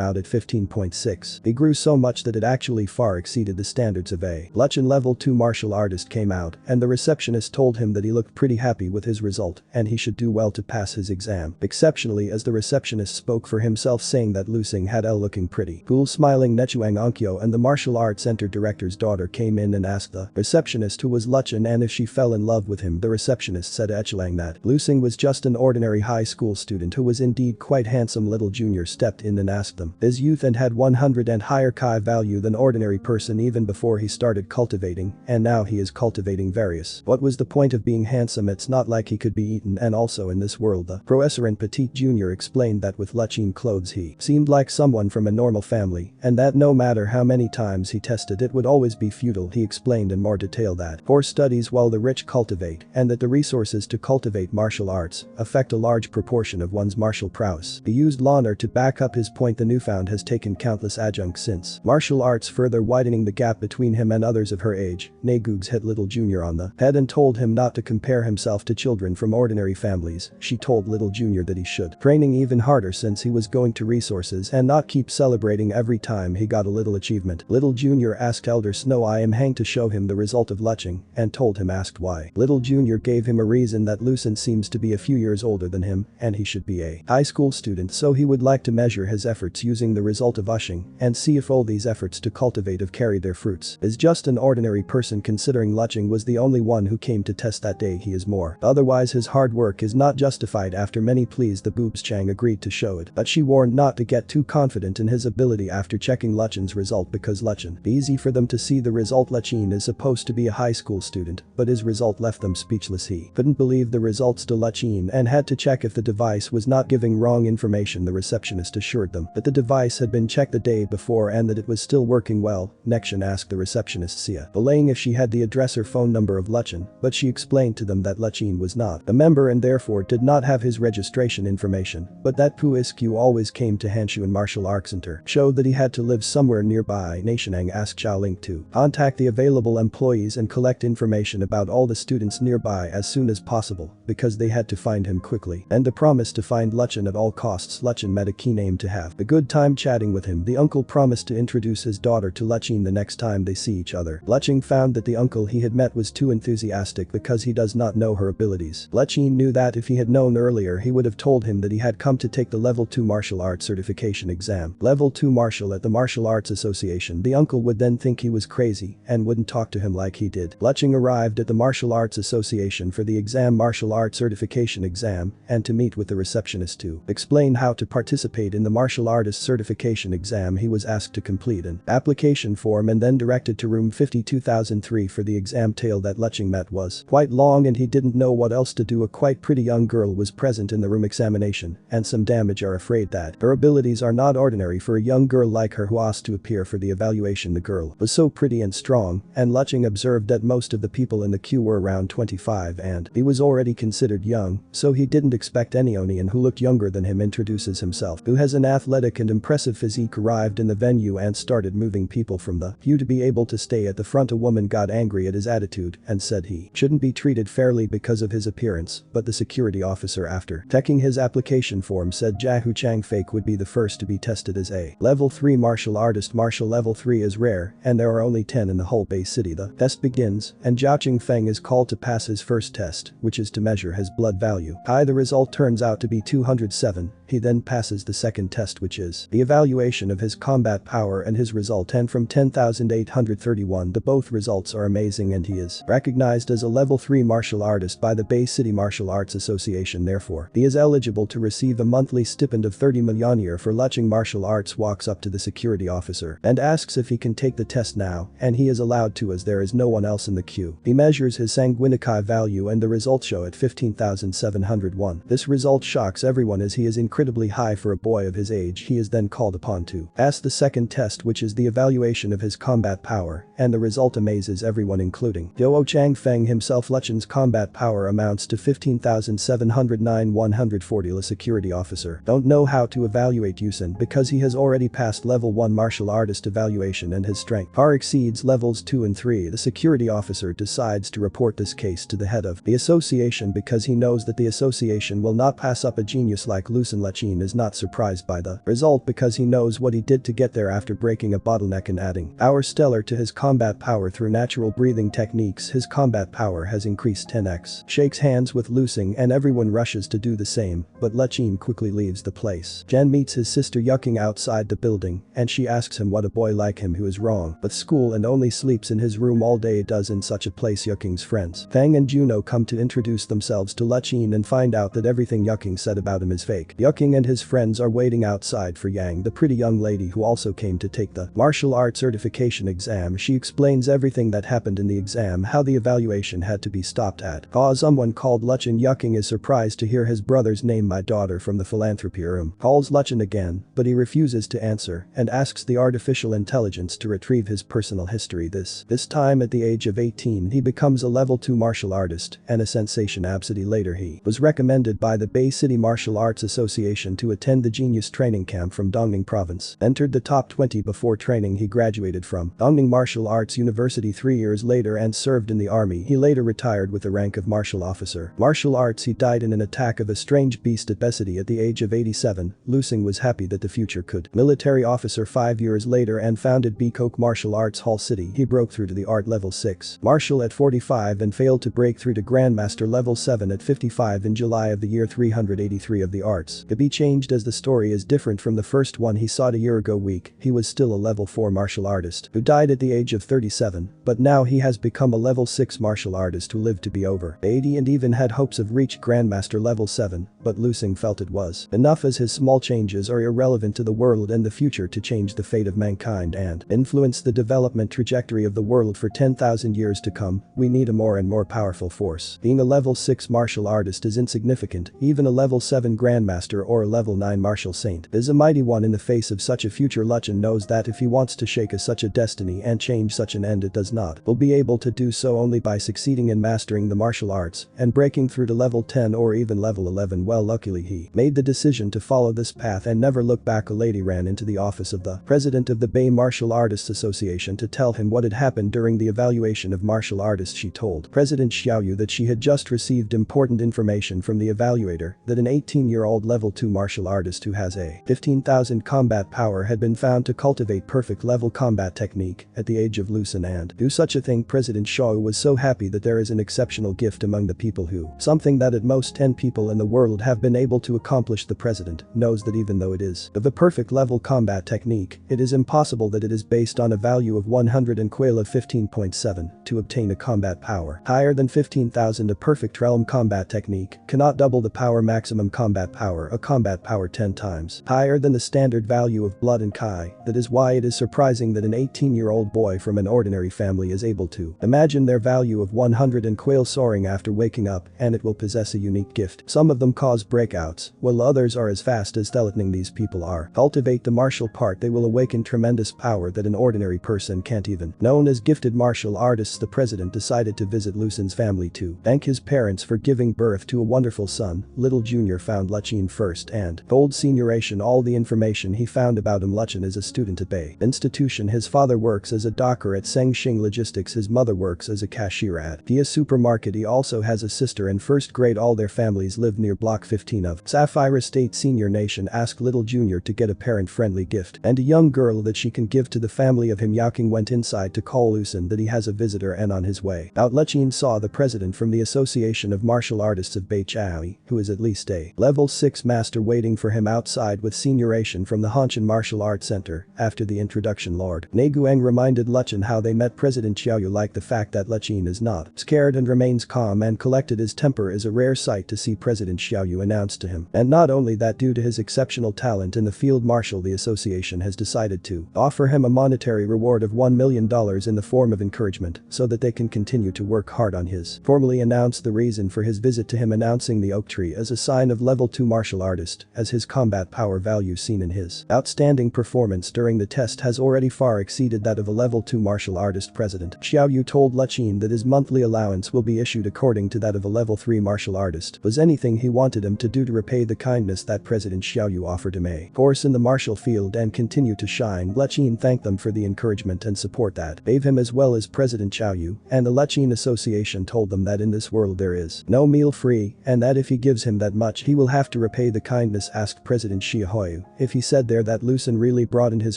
out at 15.6. He grew so much that it actually far exceeded the standards of a Luchen level 2 martial artist came out, and the receptionist told him that he looked pretty happy with his result and he should do well to pass his exam. Exceptionally, as the receptionist spoke for himself, saying that Lu Sheng had L looking pretty cool, smiling. Nechuang Onkyo and the martial arts center director's daughter came in and asked the receptionist who was Luchen and if she fell in love with him. The receptionist said Echelang that Lu Sheng was just an ordinary high school student who was indeed quite handsome. Little Junior stepped in and asked them his youth and had 100 and higher chi value than ordinary person even before he started cultivating, and now he is cultivating various. What was the point of being handsome? It's not like he could be eaten, and also in this world the professor and Petite Junior explained that with Luchen clothes he seemed like someone from a normal family and that no matter how many times he tested it would always be futile. He explained in more detail that poor studies while the rich cultivate and that the resources to cultivate martial arts affect a large proportion of one's martial prowess. He used Lawner to back up his point. The newfound has taken countless adjuncts since martial arts, further widening the gap between him and others of her age. Nagoogs hit Little Junior on the head and told him not to compare himself to children from ordinary families. She told Little Junior that he should training even harder since he was going to resources and not keep celebrating every time he got a little achievement. Little Junior asked Elder Snow I am hanged to show him the result of Luching and told him asked why. Little Junior gave him a reason that Lucent seems to be a few years older than him and he should be a high school student, so he would like to measure his efforts using the result of Ushing and see if all these efforts to cultivate have carried their fruits. Is just an ordinary person considering Luching was the only one who came to test that day. He is more. Otherwise his hard work is not justified. After many pleas the Boobs Chang agreed to show it, but she warned not to get too confident in his ability after checking Luchen's result because Luchen be easy for them to see the result. Luchen is supposed to be a high school student, but his result left them speechless. He couldn't believe the results to Luchen and had to check if the device was not giving wrong information. The receptionist assured them that the device had been checked the day before and that it was still working well. Nexian asked the receptionist Sia Belaying if she had the address or phone number of Luchen, but she explained to them that Luchen was not a member and therefore did not have his registration information, but that Pu Isq always came to Hanshu and Martial Arts Center showed that he had to live somewhere nearby. Nationang asked Xiao Ling to contact the available employees and collect information about all the students nearby as soon as possible because they had to find him quickly and to promise to find Luchen at all costs. Luchen met a keen aim to have a good time chatting with him. The uncle promised to introduce his daughter to Luchen the next time they see each other. Luchen found that the uncle he had met was too enthusiastic because he does not know her abilities. Luchen knew that if he had known earlier he would have told him that he had come to take the level 2 martial arts certification exam. Level 2 martial at the Martial Arts Association. The uncle would then think he was crazy and wouldn't talk to him like he did. Luchen arrived at the Martial Arts Association for the exam martial arts certification exam and to meet with the receptionist to explain how to participate in the martial artist certification exam. He was asked to complete an application form and then directed to room 52003 for the exam. Tale that Luchen met was quite long and he didn't know what else to do. A quite pretty young girl was present in the room examination and some damage are afraid that her abilities are not ordinary for a young girl like her who asked to appear for the evaluation. The girl was so pretty and strong and Luchen observed that most of the people in the queue were around 25 and he was already considered young, so he didn't expect any Onion who looked younger than him introduces himself, who has an athletic and impressive physique, arrived in the venue and started moving people from the queue to be able to stay at the front. A woman got angry at his attitude and said he shouldn't be treated fairly because of his appearance, but the security officer after checking his application form said Jahu Chang Fake would be the first to be tested as a level 3 martial artist. Martial level 3 is rare and there are only 10 in the whole Bay City. The test begins and Jiao Qingfeng is called to pass his first test, which is to measure his blood value. The result turns out to be 207. He then passes the second test, which is the evaluation of his combat power, and his result 10 from 10,831. The both results are amazing and he is recognized as a level 3 martial artist by the Bay City Martial Arts Association. Therefore, he is eligible to receive a monthly stipend of 30 million a year for Luching martial arts. Walks up to the security officer and asks if he can take the test now, and he is allowed to as there is no one else in the queue. He measures his sanguinici value and the results show at 15,701. This result shocks everyone as he is incredibly high for a boy of his age. He is then called upon to pass the second test, which is the evaluation of his combat power, and the result amazes everyone including Yo Chang Feng himself. Luchen's combat power amounts to 15,709 140. The security officer don't know how to to evaluate Yusin because he has already passed level 1 martial artist evaluation and his strength far exceeds levels 2 and 3. The security officer decides to report this case to the head of the association because he knows that the association will not pass up a genius like Lu Sheng. Lechin is not surprised by the result because he knows what he did to get there after breaking a bottleneck and adding power stellar to his combat power through natural breathing techniques. His combat power has increased 10x. Shakes hands with Lu Sheng and everyone rushes to do the same, but Lechin quickly leaves the place. Jen meets his sister yucking outside the building and she asks him what a boy like him who is wrong but school and only sleeps in his room all day does in such a place. Yucking's friends Fang and Juno come to introduce themselves to Lechin and find out that everything Yucking said about him is fake. Yucking and his friends are waiting outside for Yang, the pretty young lady who also came to take the martial arts certification exam. She explains everything that happened in the exam, how the evaluation had to be stopped at cause someone called Lechin. Yucking is surprised to hear his brother's name, my daughter from the philanthropy room, calls Lechin again, but he refuses to answer and asks the artificial intelligence to retrieve his personal history. This time at the age of 18 he becomes a level 2 martial artist and a sensation. Absidy later he was recommended by the Bay City Martial Arts Association to attend the Genius Training Camp from Dongning Province. Entered the top 20 before training. He graduated from Dongning Martial Arts University 3 years later and served in the army. He later retired with the rank of martial officer. Martial arts. He died in an attack of a strange beast at Besity at the age of 87. Lu Sheng was happy that the future could military officer 5 years later and founded Bikoke Martial Arts Hall City. He broke through to the art level 6 martial at 45 and failed to break through to Grandmaster level 7 at 55 in July of the year 383 of the arts. To be changed as the story is different from the first one he saw a year ago. Weak, he was still a level 4 martial artist who died at the age of 37, but now he has become a level 6 martial artist who lived to be over 80 and even had hopes of reach Grandmaster level 7, but Lu Sheng felt it was enough as his small changes are irrelevant to the world and the future to change the fate of mankind and influence the development trajectory of the world for 10,000 years to come. We need a more and more powerful force. Being a level 6 martial artist is insignificant. Even a level 7 grandmaster or a level 9 martial saint is a mighty one in the face of such a future. Lechin knows that if he wants to shake such a destiny and change such an end, it does not will be able to do so only by succeeding in mastering the martial arts and breaking through to level 10 or even level 11. Well, luckily he made the decision to follow this path and never look back. A lady ran into the office of the president of the Bay Martial Artists Association to tell him what had happened during the evaluation of martial artists. She told President Xiaoyu that she had just received important information from the evaluator that an 18-year-old level 2 martial artist who has a 15,000 combat power had been found to cultivate perfect level combat technique at the age of Lu Sheng and do such a thing. President Xiaoyu was so happy that there is an exceptional gift among the people who something that at most 10 people in the world have been able to accomplish. The president knows that even though it is of a perfect level combat technique, it is impossible that it is based on a value of 100 and quail of 15.7 to obtain a combat power higher than 15,000. A perfect realm combat technique cannot double the power maximum combat power, a combat power 10 times higher than the standard value of blood and kai. That is why it is surprising that an 18-year-old boy from an ordinary family is able to imagine their value of 100 and quail soaring after waking up, and it will possess a unique gift. Some of them cause breakouts, while others are as fast as lightning. These people are cultivate the martial part, they will awaken tremendous power that an ordinary person can't even. Known as gifted martial artists, the president decided to visit Lu Sheng's family to thank his parents for giving birth to a wonderful son. Little Junior found Lechin first and told Senioration all the information he found about him. Lechin is a student at Bay Institution. His father works as a docker at Shengxing Logistics. His mother works as a cashier at Dia Supermarket. He also has a sister in first grade. All their families live near block 15 of Sapphire State. Senior Nation asked Little Junior to get a parent-friendly gift and a young girl that she can give to the family of him. Yaoqing went inside to call Lu Sheng that he has a visitor, and on his way out Lechin saw the president from the Association of Martial Artists of Bei Chaoi, who is at least a level 6 master, waiting for him outside with Senioration from the Hanshan Martial Arts Center. After the introduction, Lord Neguang reminded Lechin how they met. President Xiaoyu liked the fact that Lechin is not scared and remains calm and collected. His temper is a rare sight to see. President Xiaoyu announced to him, and not only that, due to his exceptional talent in the field martial, the association has decided to offer him a monetary reward of $1 million in the form of encouragement so that they can continue to work hard on his. Formally announced the reason for his visit to him, announcing the oak tree as a sign of level 2 martial artist, as his combat power value seen in his outstanding performance during the test has already far exceeded that of a level 2 martial artist. President Xiaoyu told Lechin that his monthly allowance will be issued according to that of a level 3 martial artist. Was anything he wanted him to do to repay the kindness that President Xiaoyu offered him a course in the martial field and continued to shine. Lechine thanked them for the encouragement and support that gave him as well as President Xiaoyu, and the Lechine Association told them that in this world there is no meal free and that if he gives him that much he will have to repay the kindness. Asked President Xiaoyu if he said there that Lu Sheng really broadened his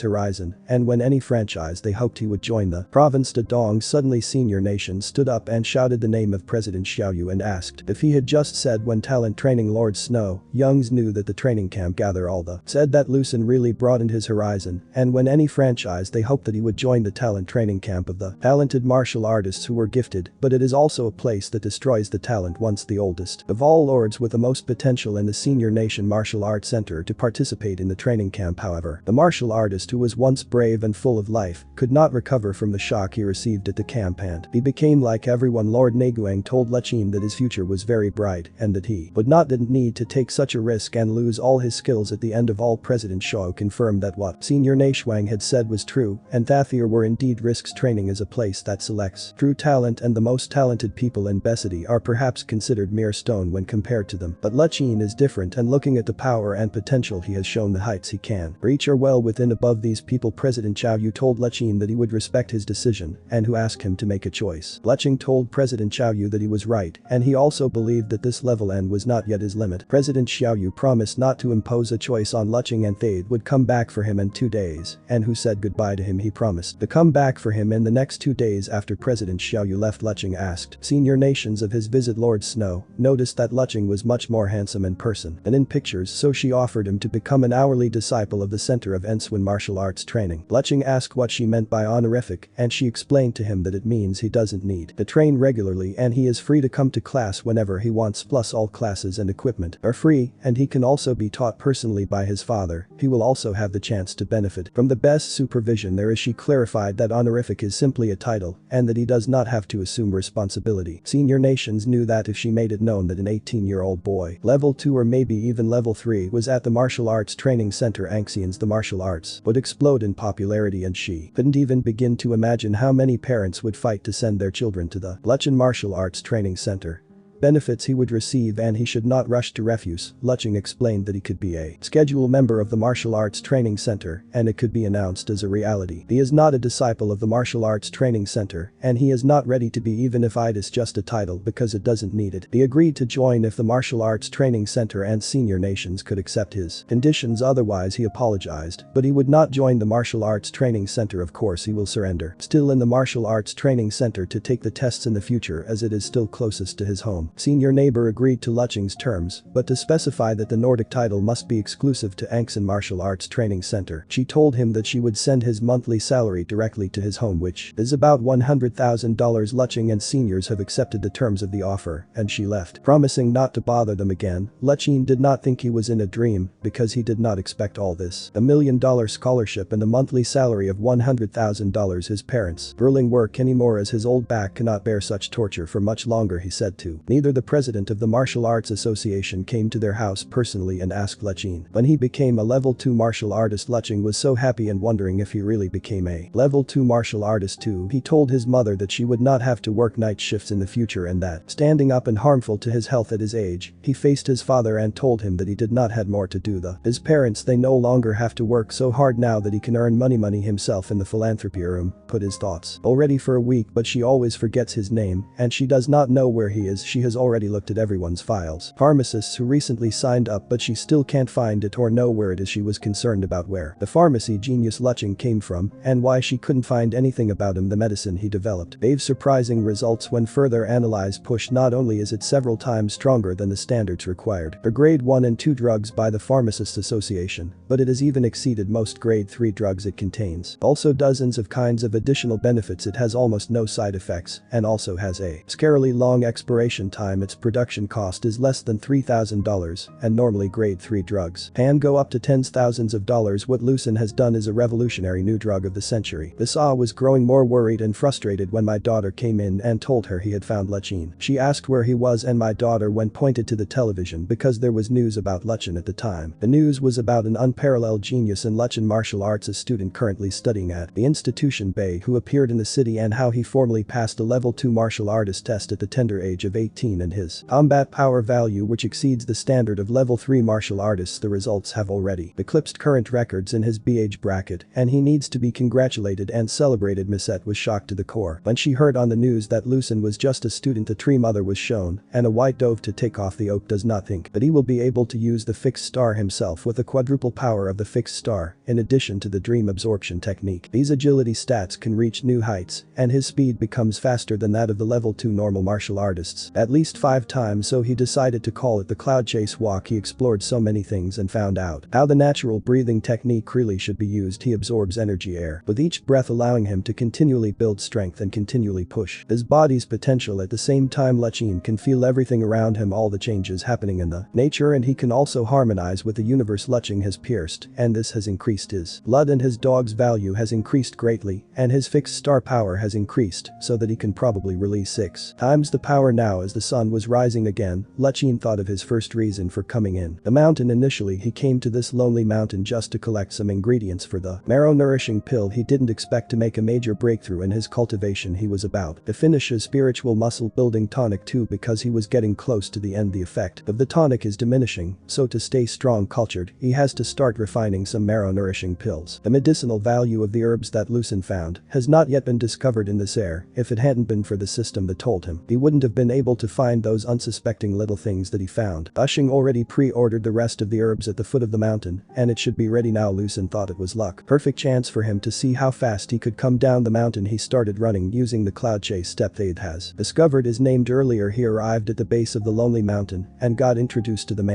horizon and when any franchise they hoped he would join the province to Dong. Suddenly Senior Nation stood up and shouted the name of President Xiaoyu and asked if he had just said when talent training Lord Snow. Youngs knew that the training camp gather all the said that Lu Sheng really broadened his horizon and when any franchise they hoped that he would join the talent training camp of the talented martial artists who were gifted, but it is also a place that destroys the talent. Once the oldest of all lords with the most potential in the Senior Nation Martial Arts Center to participate in the training camp. However, the martial artist who was once brave and full of life could not recover from the shock he received at the camp and he became like everyone. Lord Neguang told Lechine that his future was very bright and that he would not didn't need to take such a risk and lose all his skills at the end of all. President Shao confirmed that what Senior Naishuang had said was true and that there were indeed risks. Training is a place that selects true talent and the most talented people in Besity are perhaps considered mere stone when compared to them, but Lechine is different and looking at the power and potential he has shown the heights he can reach are well within above these people. President Xiaoyu told Lechine that he would respect his decision and who asked him to make a choice. Lechine told President Xiaoyu that he was right and he also believed that this level end was not yet his limit. President Xiaoyu promised not to impose a choice on Lechine and Thade would come back for him in 2 days and who said goodbye to him. He promised to come back for him in the next 2 days. After President Xiaoyu left, Lechine asked Senior Nations of his visit. Lord Snow noticed that Lechine was much more handsome in person than in pictures, so she offered him to become an hourly disciple of the Center of Enswin Martial Arts Training. Lechine asked what she meant by honorific and she explained to him that it means he doesn't need to train regularly and he is free to come to class whenever he wants, plus all classes and equipment are free and he can also be taught personally by his father. He will also have the chance to benefit from the best supervision there is. She clarified that honorific is simply a title and that he does not have to assume responsibility. Senior Nations knew that if she made it known that an 18-year-old boy, level 2 or maybe even level 3 was at the martial arts training center, Anxians the martial arts would explode in popularity and she couldn't even begin to imagine how many parents would fight to send their children to the Lechine Martial Arts Training Center. Benefits he would receive and he should not rush to refuse. Lechine explained that he could be a scheduled member of the Martial Arts Training Center and it could be announced as a reality. He is not a disciple of the Martial Arts Training Center and he is not ready to be, even if it is just a title, because it doesn't need it. He agreed to join if the Martial Arts Training Center and Senior Nations could accept his conditions, otherwise he apologized, but he would not join the Martial Arts Training Center. Of course he will surrender still in the Martial Arts Training Center to take the tests in the future as it is still closest to his home. Senior Neighbor agreed to Lechine's terms, but to specify that the Nordic title must be exclusive to Angsan Martial Arts Training Center. She told him that she would send his monthly salary directly to his home, which is about $100,000. Lechine and seniors have accepted the terms of the offer and she left, promising not to bother them again. Lechine did not think he was in a dream because he did not expect all this. $1 million scholarship and a monthly salary of $100,000. His parents willing work anymore as his old back cannot bear such torture for much longer, he said to. Neither the president of the Martial Arts Association came to their house personally and asked Lechine when he became a level 2 martial artist. Lechine was so happy and wondering if he really became a level 2 martial artist too. He told his mother that she would not have to work night shifts in the future and that standing up and harmful to his health at his age. He faced his father and told him that he did not had more to do. His parents, they no longer have to work so hard now that he can earn money himself in the philanthropy room. Put his thoughts already for a week, but she always forgets his name and she does not know where he is. She has already looked at everyone's files. Pharmacists who recently signed up, but she still can't find it or know where it is. She was concerned about where the pharmacy genius Lechine came from and why she couldn't find anything about him, the medicine he developed. They've surprising results when further analyzed. Push not only is it several times stronger than the standards required for grade 1 and 2 drugs by the Pharmacists Association, but it has even exceeded most grade 3 drugs it contains. Also dozens of kinds of additional benefits. It has almost no side effects and also has a scarily long expiration time. Its production cost is less than $3,000 and normally grade 3 drugs can go up to tens thousands of dollars. What Lu Sheng has done is a revolutionary new drug of the century. The Sa was growing more worried and frustrated when my daughter came in and told her he had found Lechine. She asked where he was and my daughter went pointed to the television because there was news about Lechine at the time. The news was about an unparalleled genius in Lechine martial arts, a student currently studying at the institution Bay who appeared in the city and how he formally passed a level 2 martial artist test at the tender age of 18. routine and his combat power value which exceeds the standard of level 3 martial artists. The results have already eclipsed current records in his age bracket and he needs to be congratulated and celebrated. Misette was shocked to the core when she heard on the news that Lu Sheng was just a student. The tree mother was shown and a white dove to take off. The oak does not think that he will be able to use the fixed star himself with the quadruple power of the fixed star in addition to the dream absorption technique. These agility stats can reach new heights and his speed becomes faster than that of the level 2 normal martial artists at least 5 times, so he decided to call it the cloud chase walk. He explored so many things and found out how the natural breathing technique really should be used. He absorbs energy air with each breath, allowing him to continually build strength and continually push his body's potential. At the same time, Lu Sheng can feel everything around him, all the changes happening in the nature, and he can also harmonize with the universe. Lu Sheng has pierced and this has increased his blood and his dog's value has increased greatly and his fixed star power has increased so that he can probably release 6 times the power now. As the sun was rising again, Lu Sheng thought of his first reason for coming in the mountain. Initially he came to this lonely mountain just to collect some ingredients for the marrow nourishing pill. He didn't expect to make a major breakthrough in his cultivation. He was about to finish his spiritual muscle building tonic too because he was getting close to the end. The effect of the tonic is diminishing, so to stay strong cultured he has to start refining some marrow nourishing pills. The medicinal value of the herbs that Lu Sheng found has not yet been discovered in this air. If it hadn't been for the system that told him, he wouldn't have been able to find those unsuspecting little things that he found. Lu Sheng already pre-ordered the rest of the herbs at the foot of the mountain and it should be ready now. Lu Sheng thought it was luck. Perfect chance for him to see how fast he could come down the mountain. He started running using the cloud chase step Faith has discovered is named earlier. He arrived at the base of the lonely mountain and got introduced to the man